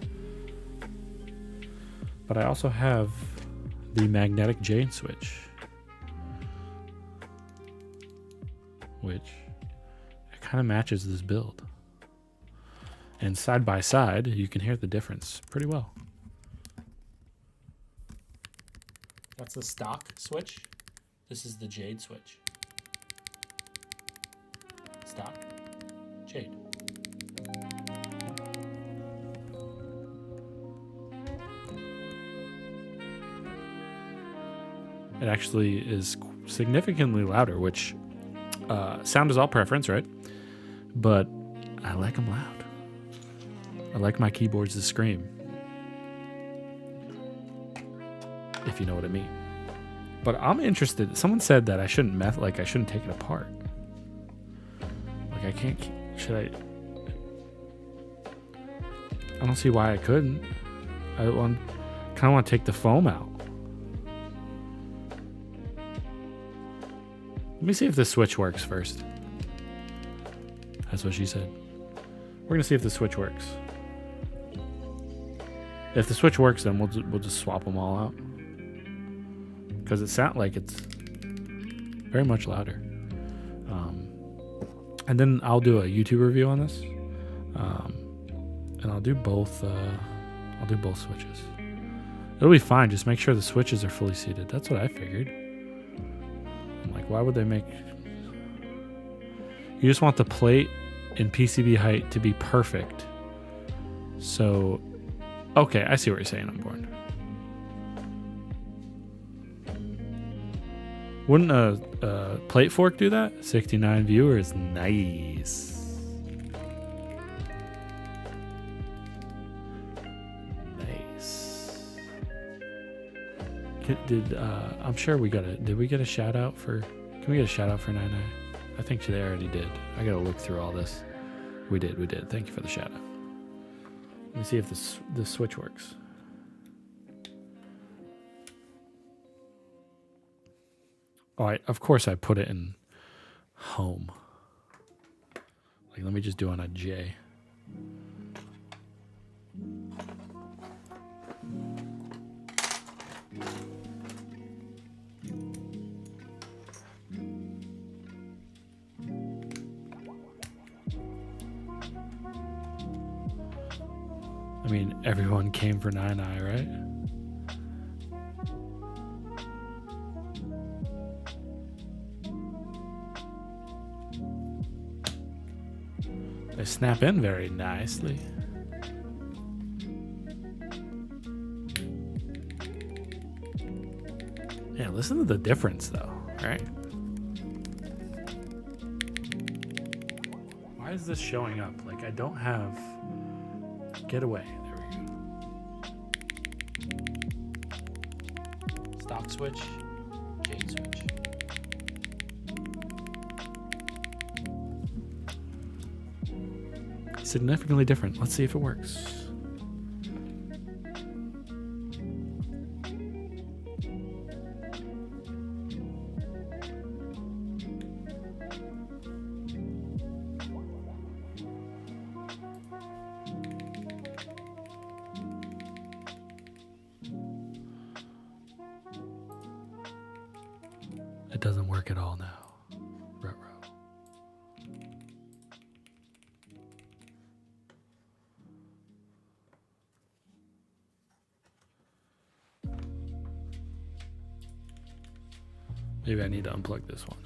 But I also have the magnetic Jane switch, which kind of matches this build. And side by side, you can hear the difference pretty well. That's the stock switch. This is the Jade switch. Stock, Jade. It actually is significantly louder, which sound is all preference, right? But I like them loud. I like my keyboards to scream, if you know what I mean. But I'm interested. Someone said that I shouldn't I shouldn't take it apart. Like I can't. Should I? I don't see why I couldn't. I kind of want to take the foam out. Let me see if this switch works first. That's what she said. We're gonna see if the switch works. If the switch works, then we'll just swap them all out. Because it sounds like it's very much louder. And then I'll do a YouTube review on this. And I'll do both. I'll do both switches. It'll be fine. Just make sure the switches are fully seated. That's what I figured. I'm like, why would they make? You just want the plate and PCB height to be perfect. So, okay, I see what you're saying, Unborn. Wouldn't a plate fork do that? 69 viewers, nice. Nice. I'm sure did we get a shout out for, can we get a shout out for 99? I think today I already did. I gotta look through all this. We did. Thank you for the shout out. Let me see if this switch works. Oh, of course I put it in home. Like, let me just do it on a J. I mean, everyone came for 9i, right? They snap in very nicely. Yeah, listen to the difference though, right? Why is this showing up? Like I don't have... Get away. There we go. Stop switch. Jade switch. Significantly different. Let's see if it works. It doesn't work at all now. Ruh-roh. Maybe I need to unplug this one.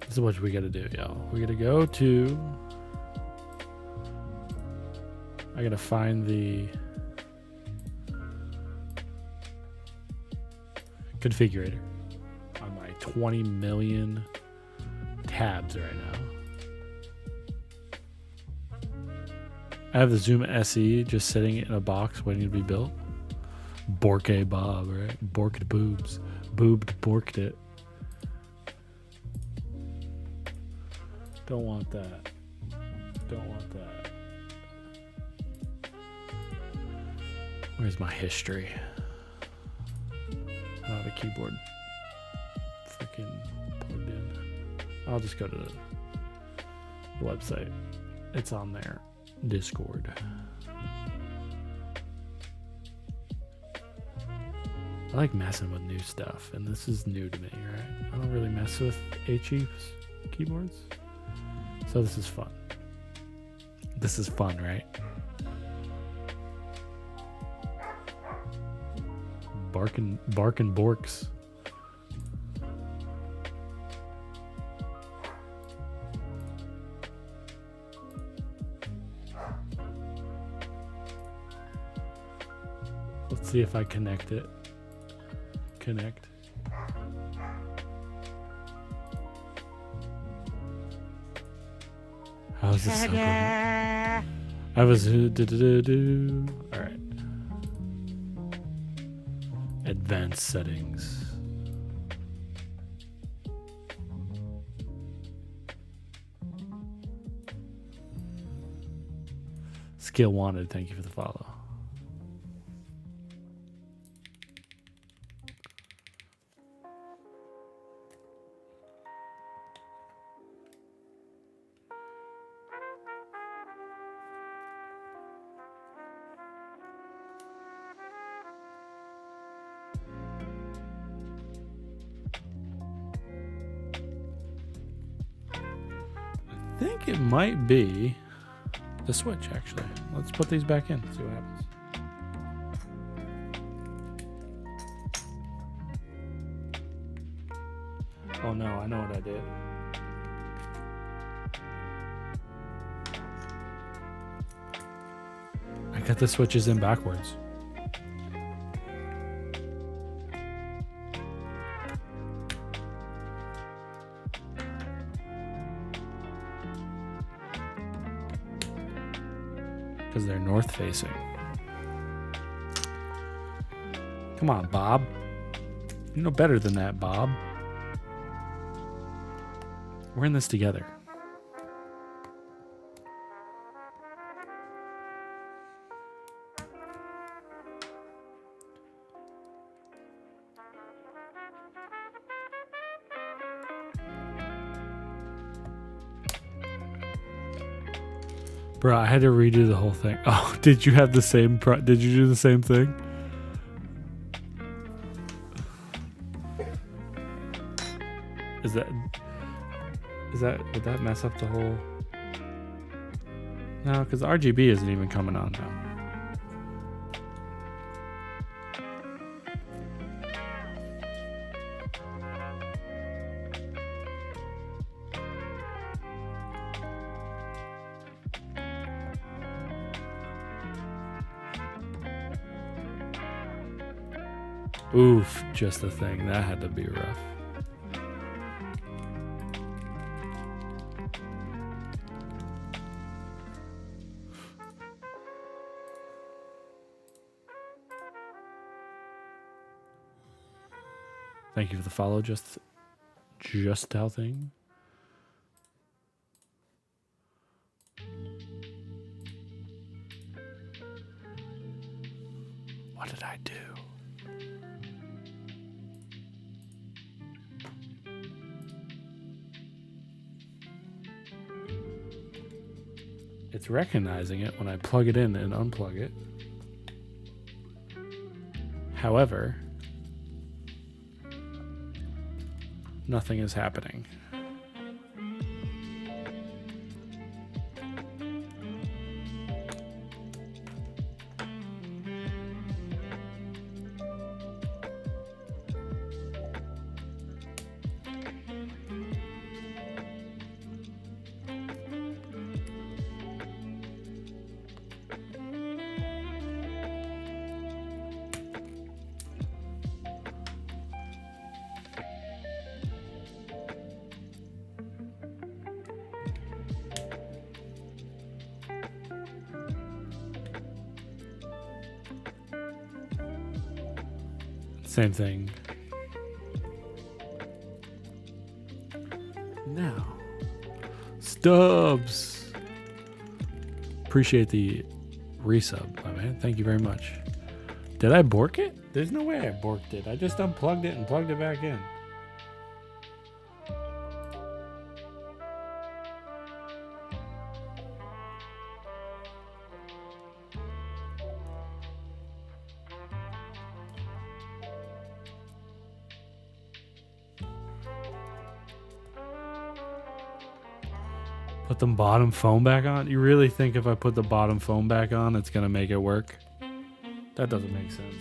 This is what we gotta do, y'all. We gotta go to... I gotta find the configurator on my 20 million tabs right now. I have the Zoom SE just sitting in a box waiting to be built. Borke Bob, right? Borked boobs. Boobed borked it. Don't want that. Don't want that. Where's my history? I don't have a keyboard freaking plugged in. I'll just go to the website. It's on there. Discord. I like messing with new stuff, and this is new to me, right? I don't really mess with HE keyboards. So this is fun. This is fun, right? Barkin' Borks. Let's see if I connect it. Connect. How is this so good? I was all right. Advanced settings. Skill wanted. Thank you for the follow. I think it might be the switch, actually. Let's put these back in, see what happens. Oh no, I know what I did. I got the switches in backwards. Because they're north facing. Come on, Bob. You know better than that, Bob. We're in this together. Bro, I had to redo the whole thing. Oh, did you have the same did you do the same thing? Would that mess up the whole... No, because RGB isn't even coming on now. Oof, just the thing. That had to be rough. Thank you for the follow, just how thing. What did I do? It's recognizing it when I plug it in and unplug it. However, nothing is happening. Same thing. Now, Stubbs. Appreciate the resub, my man. Thank you very much. Did I bork it? There's no way I borked it. I just unplugged it and plugged it back in. Put the bottom phone back on? You really think if I put the bottom phone back on, it's going to make it work? That doesn't make sense.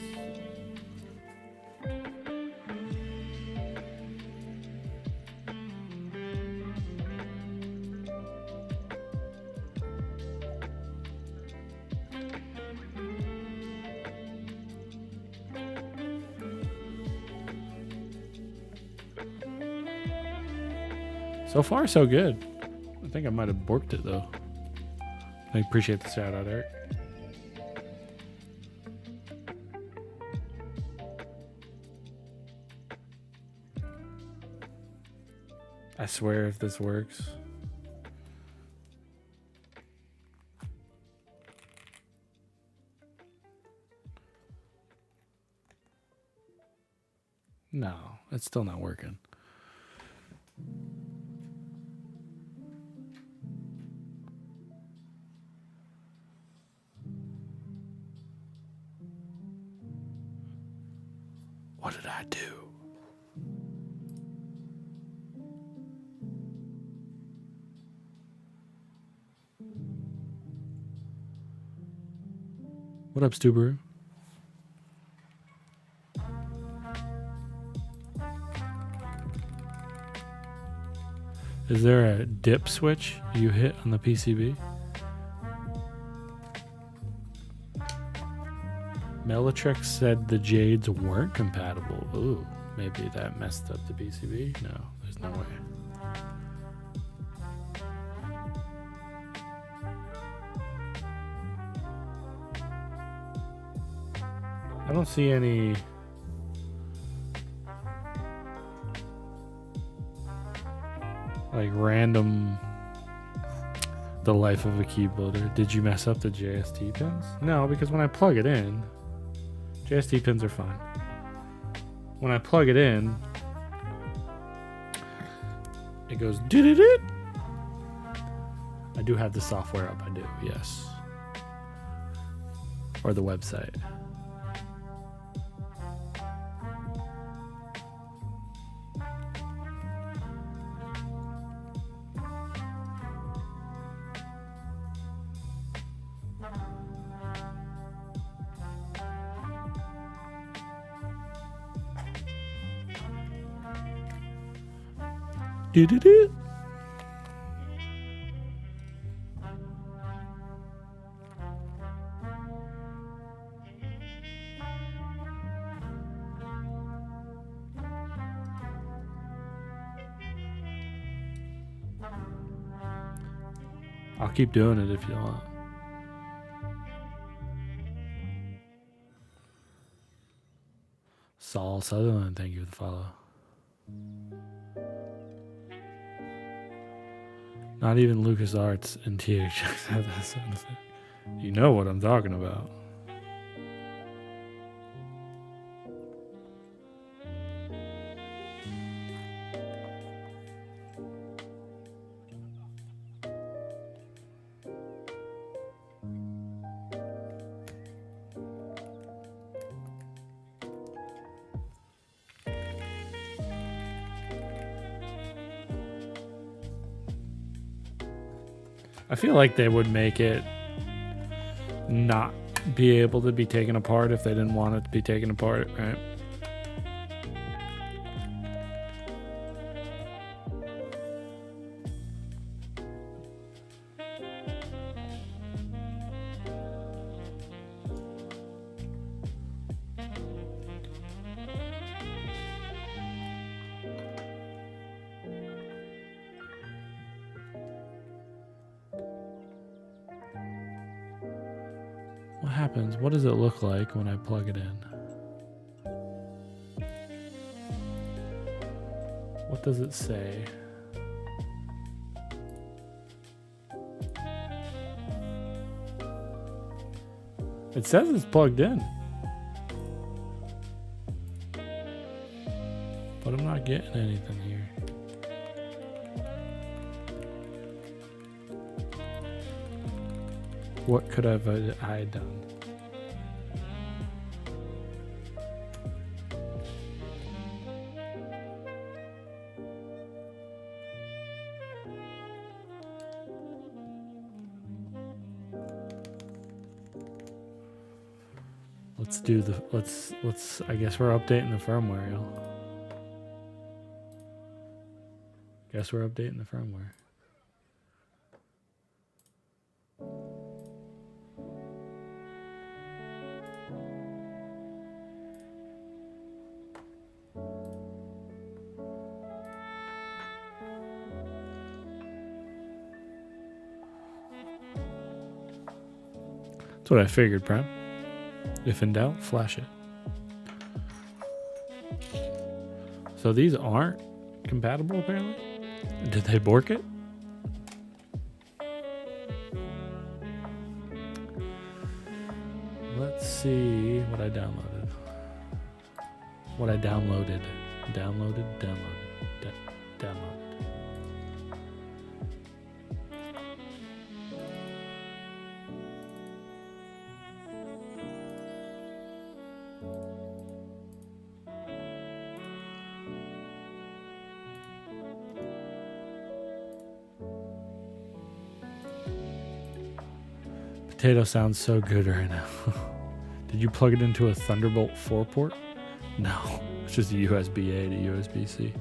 So far, so good. I think I might have borked it though. I appreciate the shout out, Eric. I swear if this works. No, it's still not working. What did I do? What up, Stuber? Is there a dip switch you hit on the PCB? Meletrix said the Jades weren't compatible. Ooh, maybe that messed up the PCB? No, there's no way. I don't see any... like random... the life of a keyboarder. Did you mess up the JST pins? No, because when I plug it in... JST pins are fine. When I plug it in, it goes doo-doo-doo. I do have the software up, I do, yes. Or the website. Do-do-do. I'll keep doing it if you want. Saul Sutherland, thank you for the follow. Not even LucasArts and THX have that sound effect. You know what I'm talking about. I feel like they would make it not be able to be taken apart if they didn't want it to be taken apart, right? What happens? What does it look like when I plug it in? What does it say? It says it's plugged in. But I'm not getting anything here. What could I have done? Let's do the let's I guess we're updating the firmware, y'all. Guess we're updating the firmware. That's what I figured, Prem. If in doubt, flash it. So these aren't compatible, apparently? Did they bork it? Let's see what I downloaded. What I downloaded. Downloaded. Potato sounds so good right now. Did you plug it into a Thunderbolt 4 port? No, it's just a USB-A to USB-C.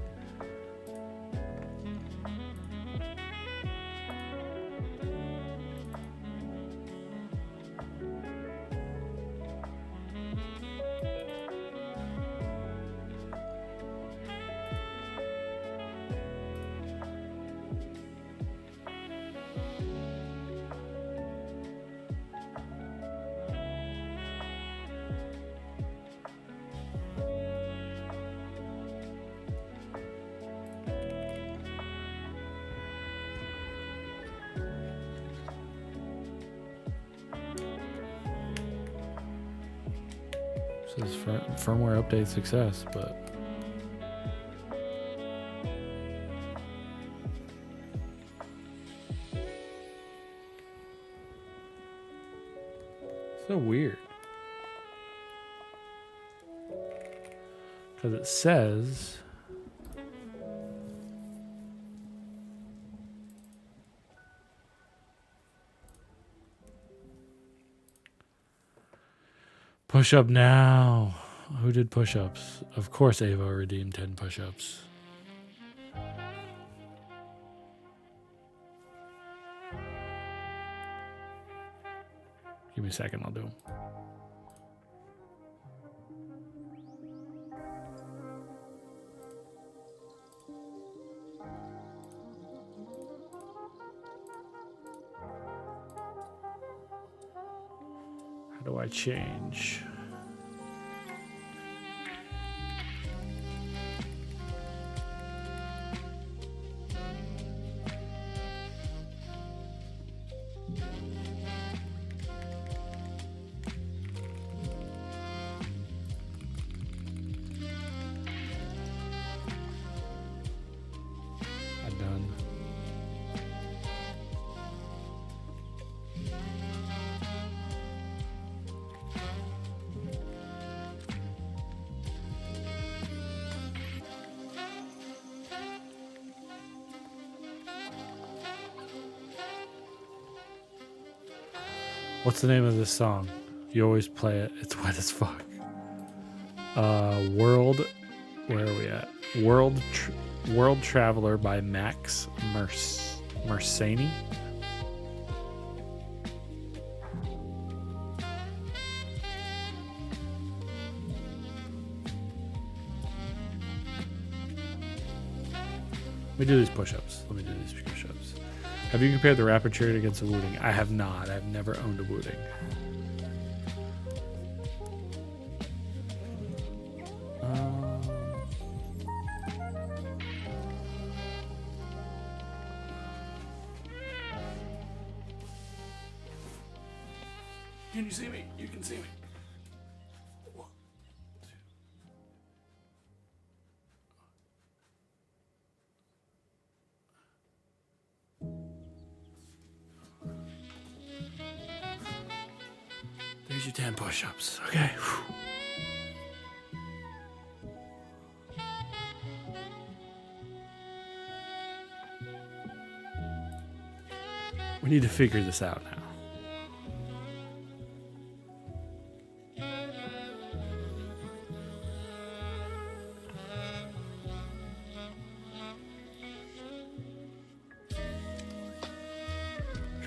Says firmware update success, but so weird because it says push up now. Who did push-ups? Of course Ava redeemed 10 push-ups. Give me a second, I'll do them. How do I change? Done. What's the name of this song? You always play it. It's wet as fuck. World. Where are we at? World Traveler by Max Mersani. Let me do these push-ups. Have you compared the Rapid Chariot against a Wooting? I have not. I've never owned a Wooting. Can you see me? You can see me. One, two. There's your 10 push-ups. Okay. Whew. We need to figure this out now.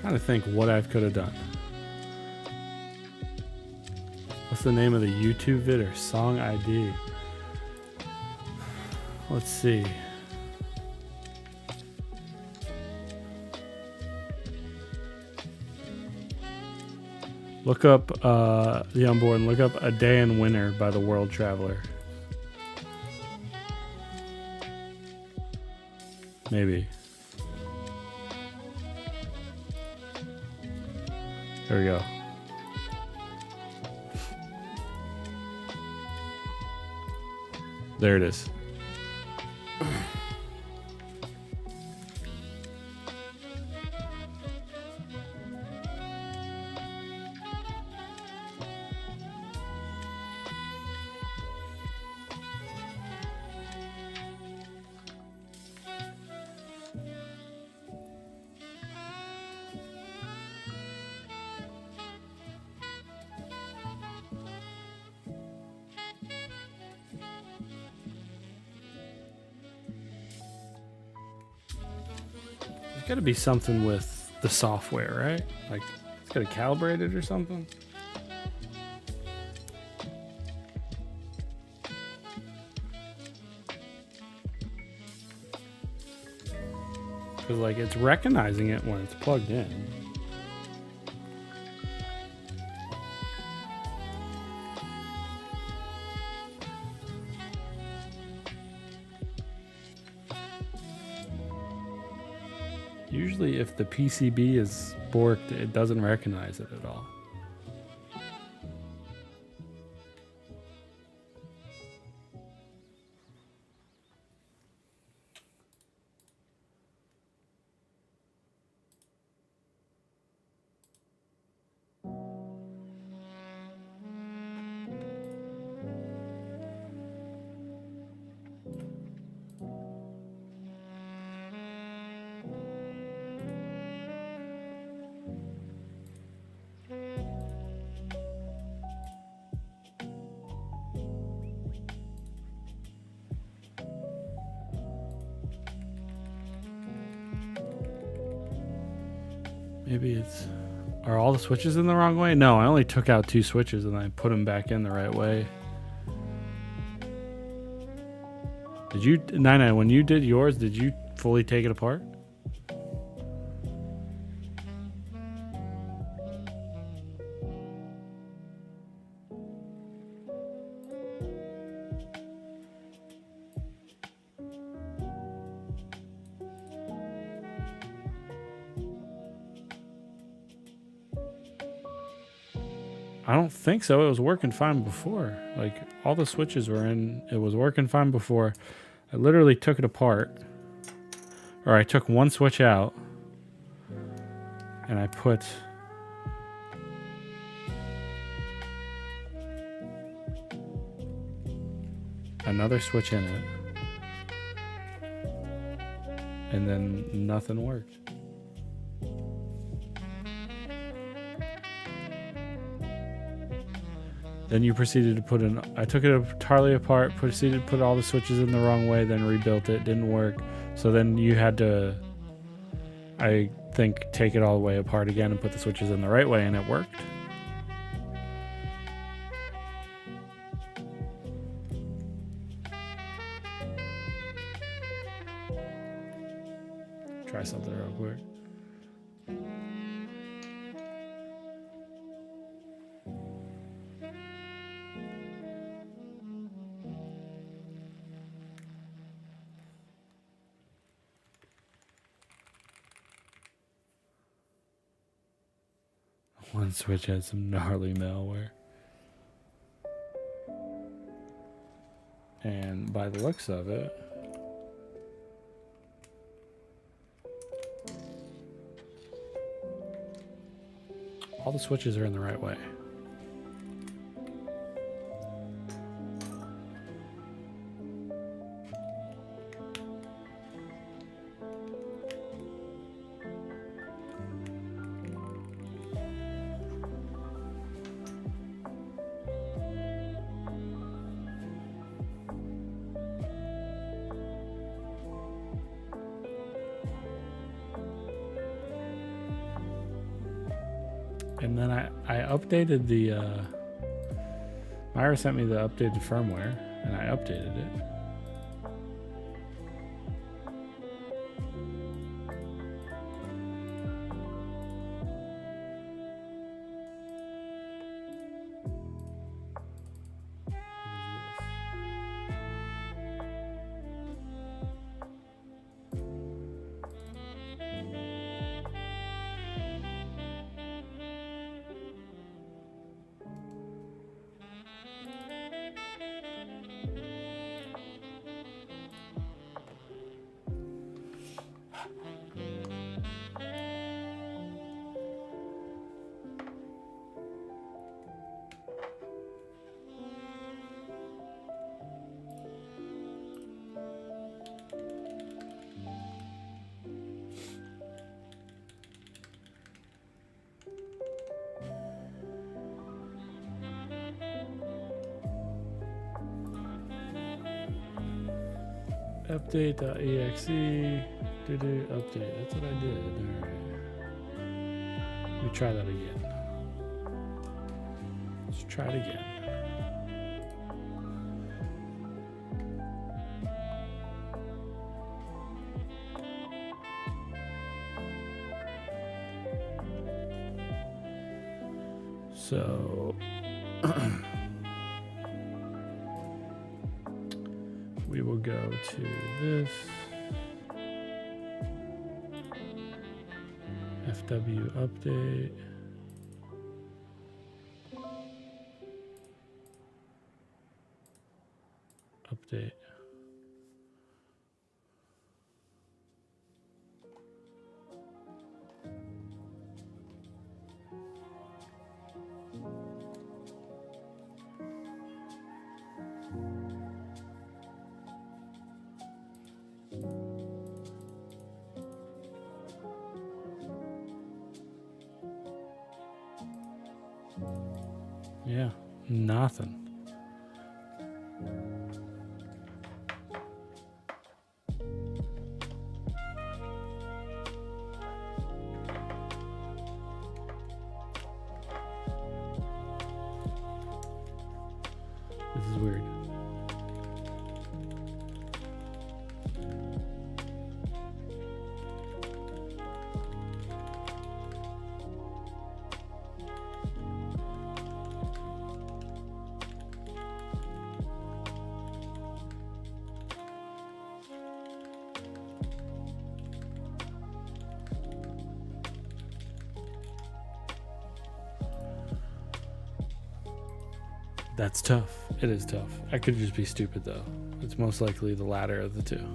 Trying to think what I could have done. What's the name of the YouTube vid or song ID? Let's see. Look up the unborn. Look up "A Day in Winter" by the World Traveler. Maybe. There we go. There it is. There's got to be something with the software, right? Like, it's got to calibrate it or something. Because, like, it's recognizing it when it's plugged in. Usually if the PCB is borked, it doesn't recognize it at all. Maybe it's Are all the switches in the wrong way? No, I only took out 2 switches and I put them back in the right way. Did you, Nine, when you did yours, did you fully take it apart? I don't think so. It was working fine before. Like, all the switches were in. It was working fine before. I literally took it apart. Or I took one switch out. And I put another switch in it. And then nothing worked. Then you proceeded to put in, I took it entirely apart, proceeded to put all the switches in the wrong way, then rebuilt it, didn't work. So then you had to, I think, take it all the way apart again and put the switches in the right way, and it worked. Try something real quick. One switch had some gnarly malware. And by the looks of it, all the switches are in the right way. And then I updated the, Myra sent me the updated firmware, and I updated it. Update.exe, update. That's what I did. All right. Let me try that again. Let's try it again. So we will go to this FW update. Update. Yeah, nothing. is weird. That's tough. It is tough. I could just be stupid though. It's most likely the latter of the two.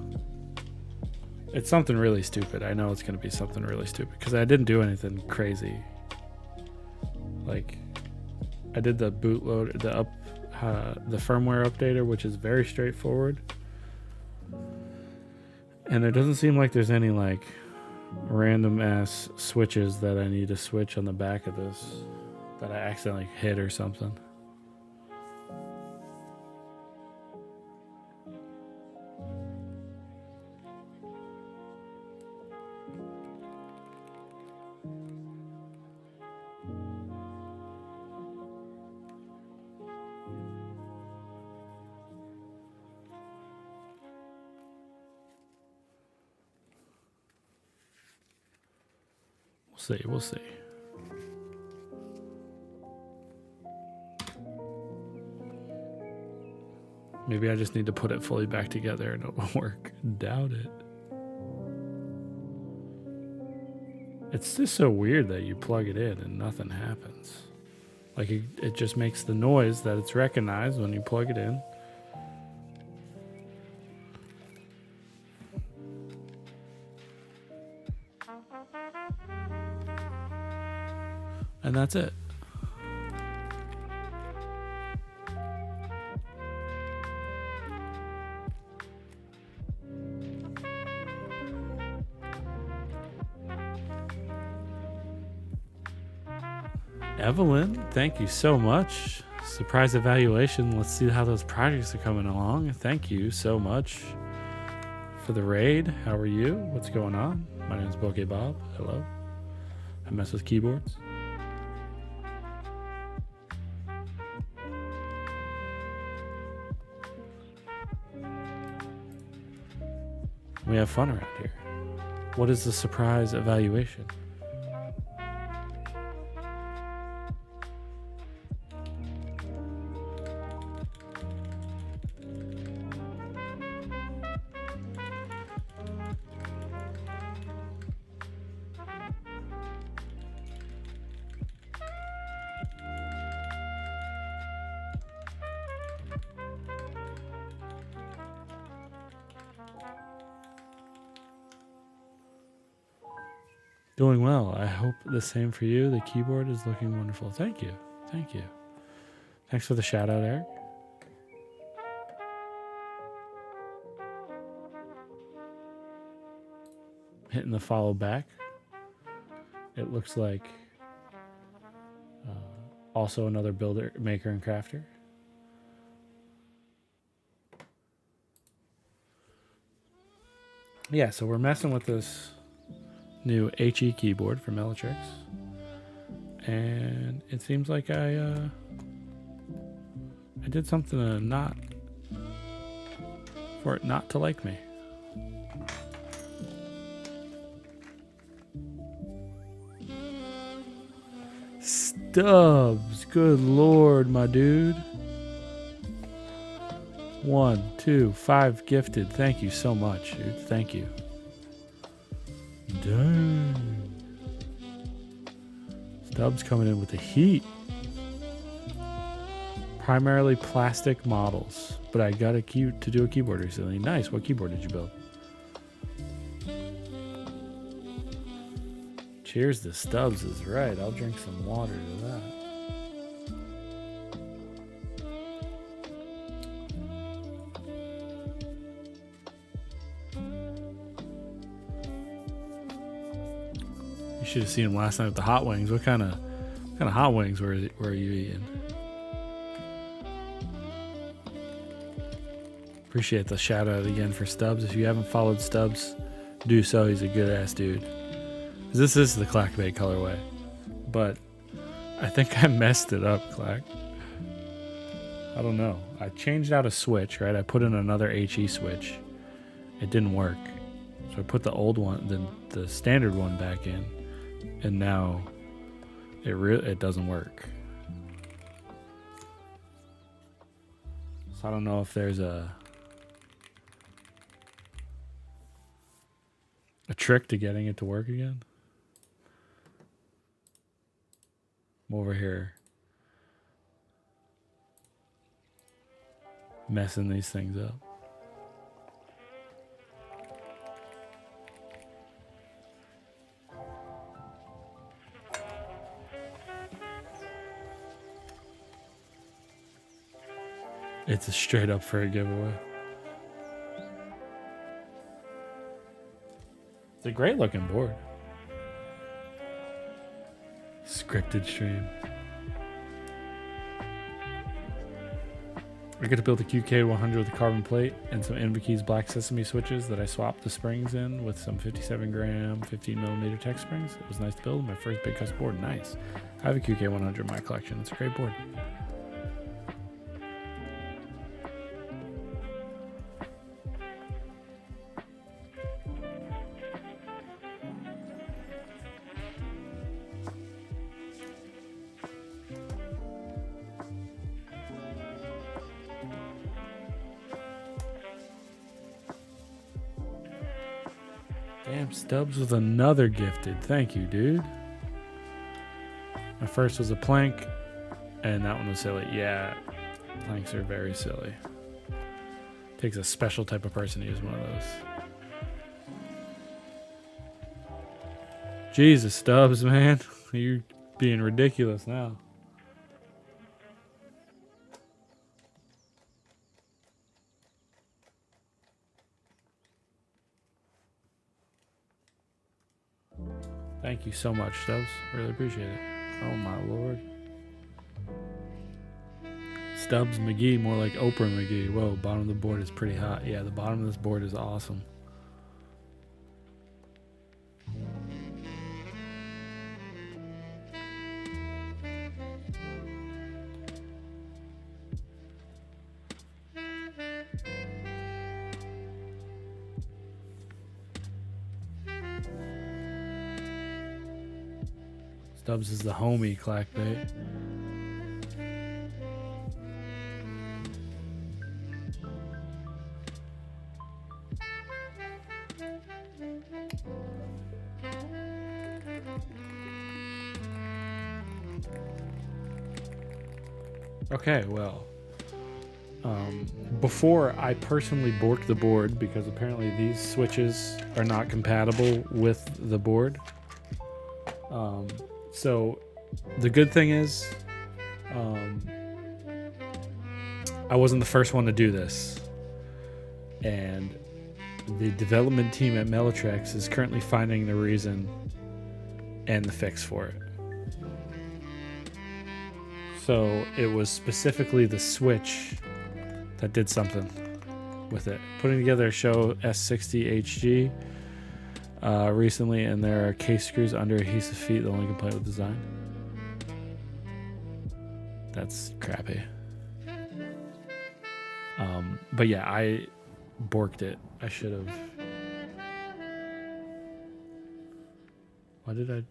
It's something really stupid. I know it's going to be something really stupid because I didn't do anything crazy. Like, I did the bootload, the firmware updater, which is very straightforward. And there doesn't seem like there's any like random ass switches that I need to switch on the back of this that I accidentally hit or something. We'll see. Maybe I just need to put it fully back together and it will work. Doubt it. It's just so weird that you plug it in and nothing happens. Like it just makes the noise that it's recognized when you plug it in. And that's it. Evelyn, thank you so much. Surprise evaluation. Let's see how those projects are coming along. Thank you so much for the raid. How are you? What's going on? My name is Boog75. Hello. I mess with keyboards. We have fun around here. What is the surprise evaluation? Doing well. I hope the same for you. The keyboard is looking wonderful. Thank you. Thank you. Thanks for the shout out, Eric. Hitting the follow back. It looks like also another builder, maker, and crafter. Yeah, so we're messing with this new HE keyboard from Meletrix, and it seems like I did something to not for it not to like me. Stubbs, good lord, my dude. 1, 2, 5 gifted. Thank you so much, dude. Thank you. Dang. Stubbs coming in with the heat. Primarily plastic models, but I got to do a keyboard recently. Nice. What keyboard did you build? Cheers to Stubbs is right. I'll drink some water to that. You should have seen him last night with the hot wings. What kind of hot wings were you eating? Appreciate the shout out again for Stubbs. If you haven't followed Stubbs, do so. He's a good ass dude. This is the Clackbait colorway, but I think I messed it up, Clack. I don't know. I changed out a switch, right? I put in another HE switch. It didn't work. So I put the old one, the standard one back in, and now it doesn't work. So I don't know if there's a trick to getting it to work again. I'm over here messing these things up. It's a straight up for a giveaway. It's a great looking board. Scripted stream. I get to build a QK100 with a carbon plate and some Invokeys Black Sesame switches that I swapped the springs in with some 57 gram, 15 millimeter tech springs. It was nice to build. My first big custom board. Nice. I have a QK100 in my collection. It's a great board. Damn, Stubbs with another gifted. Thank you, dude. My first was a plank, and that one was silly. Yeah, planks are very silly. Takes a special type of person to use one of those. Jesus, Stubbs, man. You're being ridiculous now. Thank you so much, Stubbs. Really appreciate it. Oh my lord. Stubbs McGee, more like Oprah McGee. Whoa, bottom of the board is pretty hot. Yeah, the bottom of this board is awesome. Stubbs is the homie, Clackbait. Okay, well, before I personally borked the board because apparently these switches are not compatible with the board. So the good thing is, I wasn't the first one to do this, and the development team at Meletrix is currently finding the reason and the fix for it. So it was specifically the switch that did something with it. Putting together a show S60 HG recently, and there are case screws under adhesive feet that only complain with design. That's crappy. But yeah, I borked it. I should have. Why do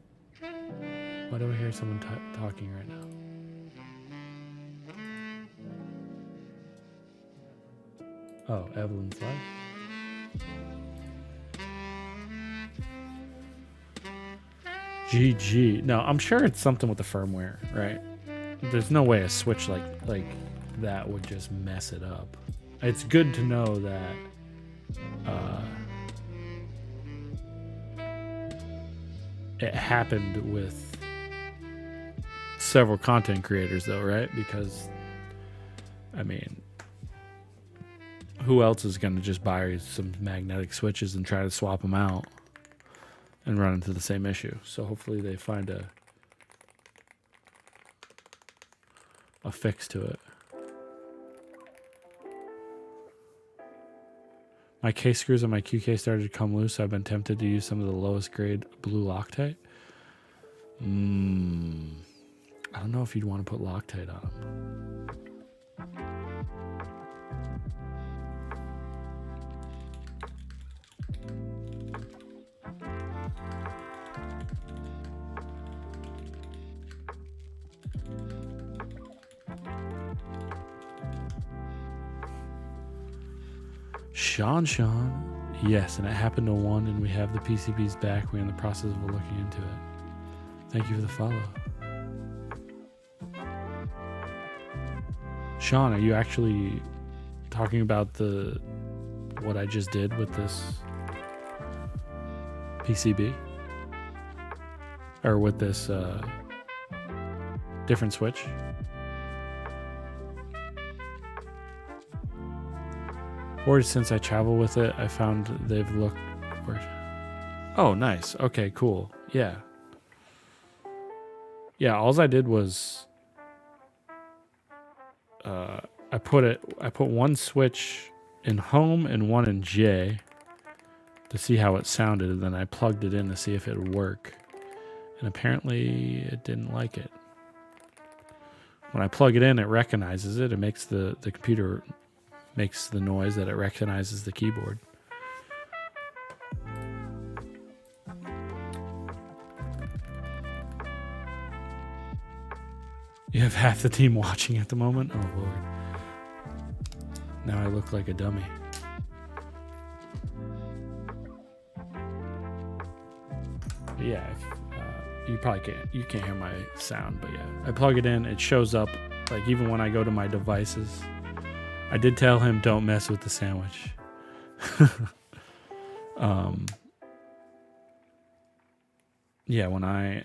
I hear someone talking right now? Oh, Evelyn's life. GG. No, I'm sure it's something with the firmware, right? There's no way a switch like that would just mess it up. It's good to know that it happened with several content creators though, right? Because I mean, who else is going to just buy some magnetic switches and try to swap them out and run into the same issue? So hopefully they find a fix to it. My case screws on my QK started to come loose, so I've been tempted to use some of the lowest grade blue Loctite. I don't know if you'd want to put Loctite on them. Sean. Yes, and it happened to one, and we have the PCBs back. We're in the process of looking into it. Thank you for the follow. Sean, are you actually talking about what I just did with this PCB? Or with this different switch? Or since I travel with it, I found they've looked... Oh, nice. Okay, cool. Yeah. Yeah, all I did was... I put one switch in home and one in J to see how it sounded, and then I plugged it in to see if it would work. And apparently it didn't like it. When I plug it in, it recognizes it. It makes the computer makes the noise that it recognizes the keyboard. You have half the team watching at the moment? Oh, Lord. Now I look like a dummy. But yeah, you probably can't hear my sound, but yeah. I plug it in, it shows up, like even when I go to my devices. I did tell him don't mess with the sandwich. Yeah, when I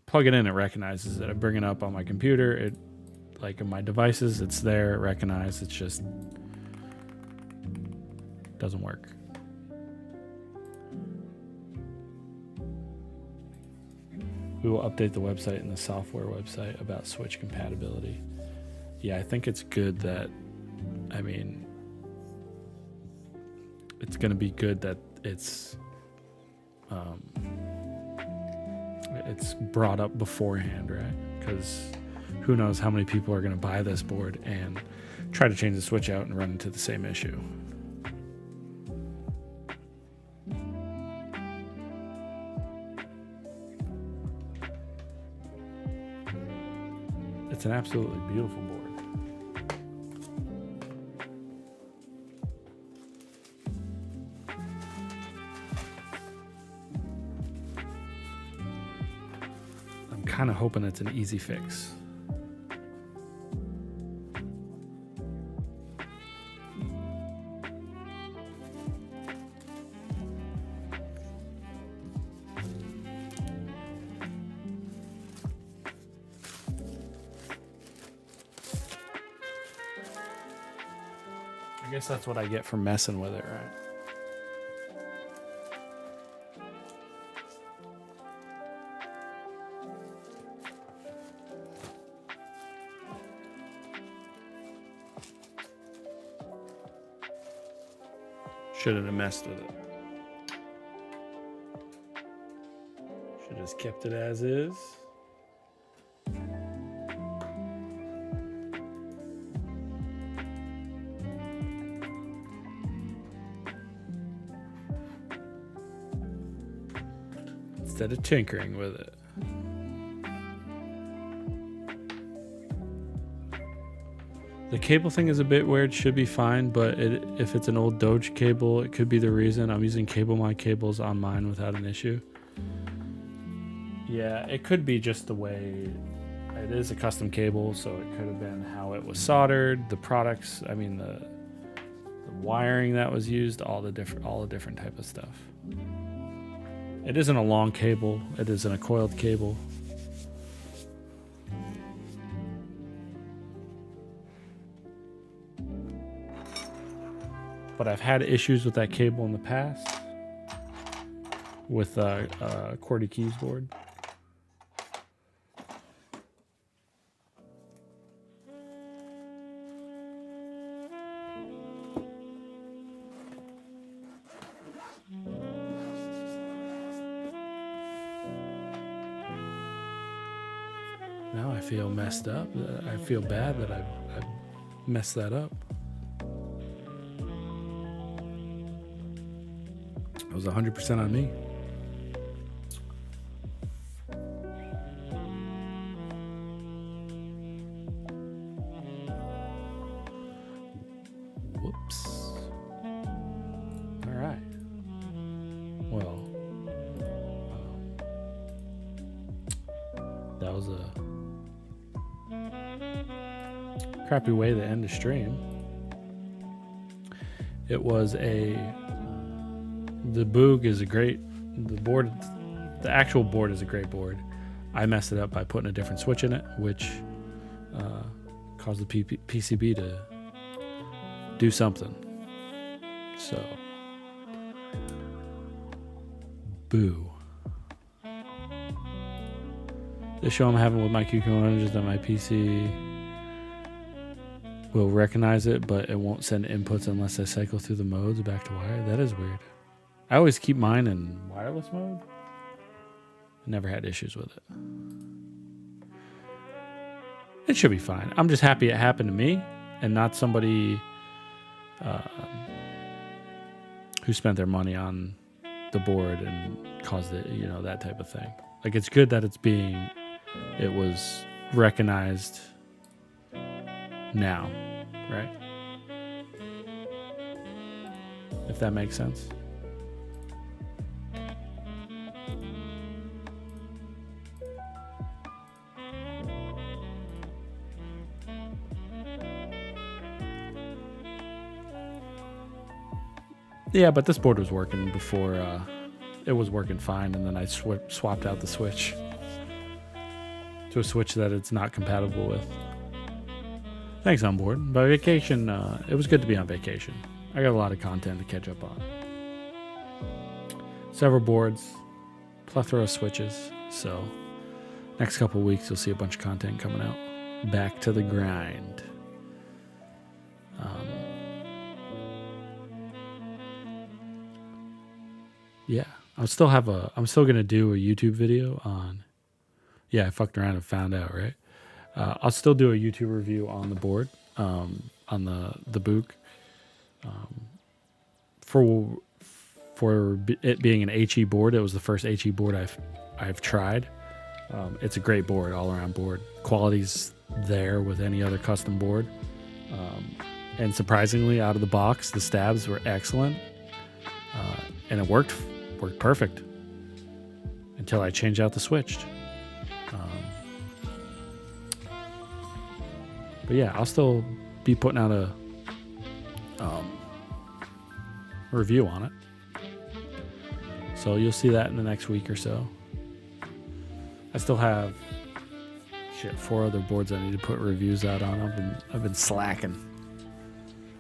plug it in, it recognizes it. I bring it up on my computer. It, like in my devices, it's there, recognized. It's just doesn't work. We will update the website and the software website about switch compatibility. Yeah, I think it's good that, I mean, it's going to be good that it's brought up beforehand, right? Because who knows how many people are going to buy this board and try to change the switch out and run into the same issue. It's an absolutely beautiful board. I'm kind of hoping it's an easy fix. I guess that's what I get for messing with it, right? Shouldn't have messed with it. Should have just kept it as is. Instead of tinkering with it. The cable thing is a bit weird, should be fine, but if it's an old Doge cable, it could be the reason. I'm using my cables on mine without an issue. Yeah, it could be just the way, it is a custom cable, so it could have been how it was soldered, the products, I mean the wiring that was used, all the different type of stuff. It isn't a long cable, it isn't a coiled cable. But I've had issues with that cable in the past with QWERTY keys board. Now I feel messed up. I feel bad that I messed that up. It was 100% on me. Whoops. crappy way to end the stream. It was the Boog is a great, the actual board is a great board. I messed it up by putting a different switch in it, which caused the PCB to do something. So, boo. The show I'm having with my Cucumber just on my PC will recognize it, but it won't send inputs unless I cycle through the modes back to wire. That is weird. I always keep mine in wireless mode. Never had issues with it. It should be fine. I'm just happy it happened to me and not somebody who spent their money on the board and caused it, you know, that type of thing. Like, it's good that it was recognized now, right? If that makes sense. Yeah, but this board was working before it was working fine, and then I swapped out the switch to a switch that it's not compatible with. Thanks, on board. By vacation, it was good to be on vacation. I got a lot of content to catch up on. Several boards, plethora of switches. So next couple of weeks, you'll see a bunch of content coming out. Back to the grind. Yeah, I'm still gonna do a YouTube video on. Yeah, I fucked around and found out, right? I'll still do a YouTube review on the board, on the Boog. For it being an HE board, it was the first HE board I've tried. It's a great board, all around board. Quality's there with any other custom board, and surprisingly, out of the box, the stabs were excellent, and it worked perfect until I changed out the switch. But yeah, I'll still be putting out a review on it. So you'll see that in the next week or so. I still have 4 other boards I need to put reviews out on. I've been slacking.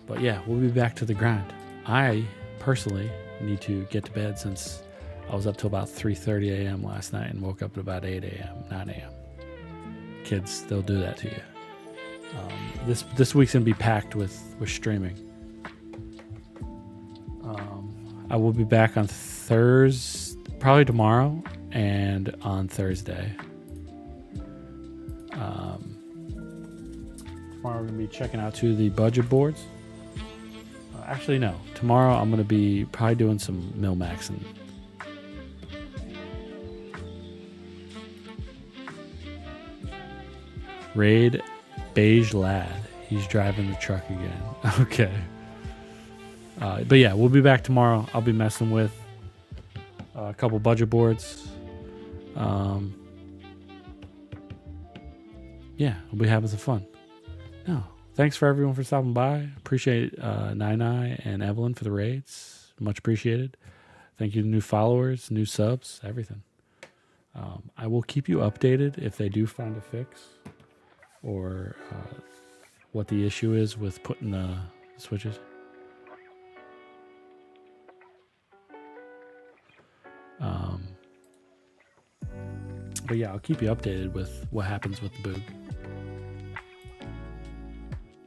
But yeah, we'll be back to the grind. I personally need to get to bed since I was up till about 3:30 a.m. last night and woke up at about 8 a.m., 9 a.m. Kids, they'll do that to you. This week's gonna be packed with streaming. I will be back on Thursday, probably tomorrow, and on Thursday. Tomorrow we're gonna be checking out the budget boards. Actually, no. Tomorrow I'm gonna be probably doing some mil-maxing. Raid Beige Lad. He's driving the truck again. Okay. But yeah, we'll be back tomorrow. I'll be messing with a couple budget boards. Yeah, we'll be having some fun. No, thanks for everyone for stopping by. Appreciate Nai and Evelyn for the raids. Much appreciated. Thank you to new followers, new subs, everything. I will keep you updated if they do find a fix or what the issue is with putting the switches. But yeah, I'll keep you updated with what happens with the Boog.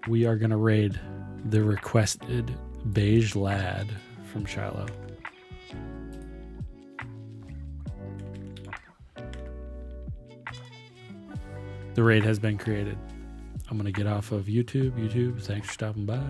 We are going to raid the requested Beige Lad from Shiloh. The raid has been created. I'm going to get off of YouTube. YouTube, thanks for stopping by.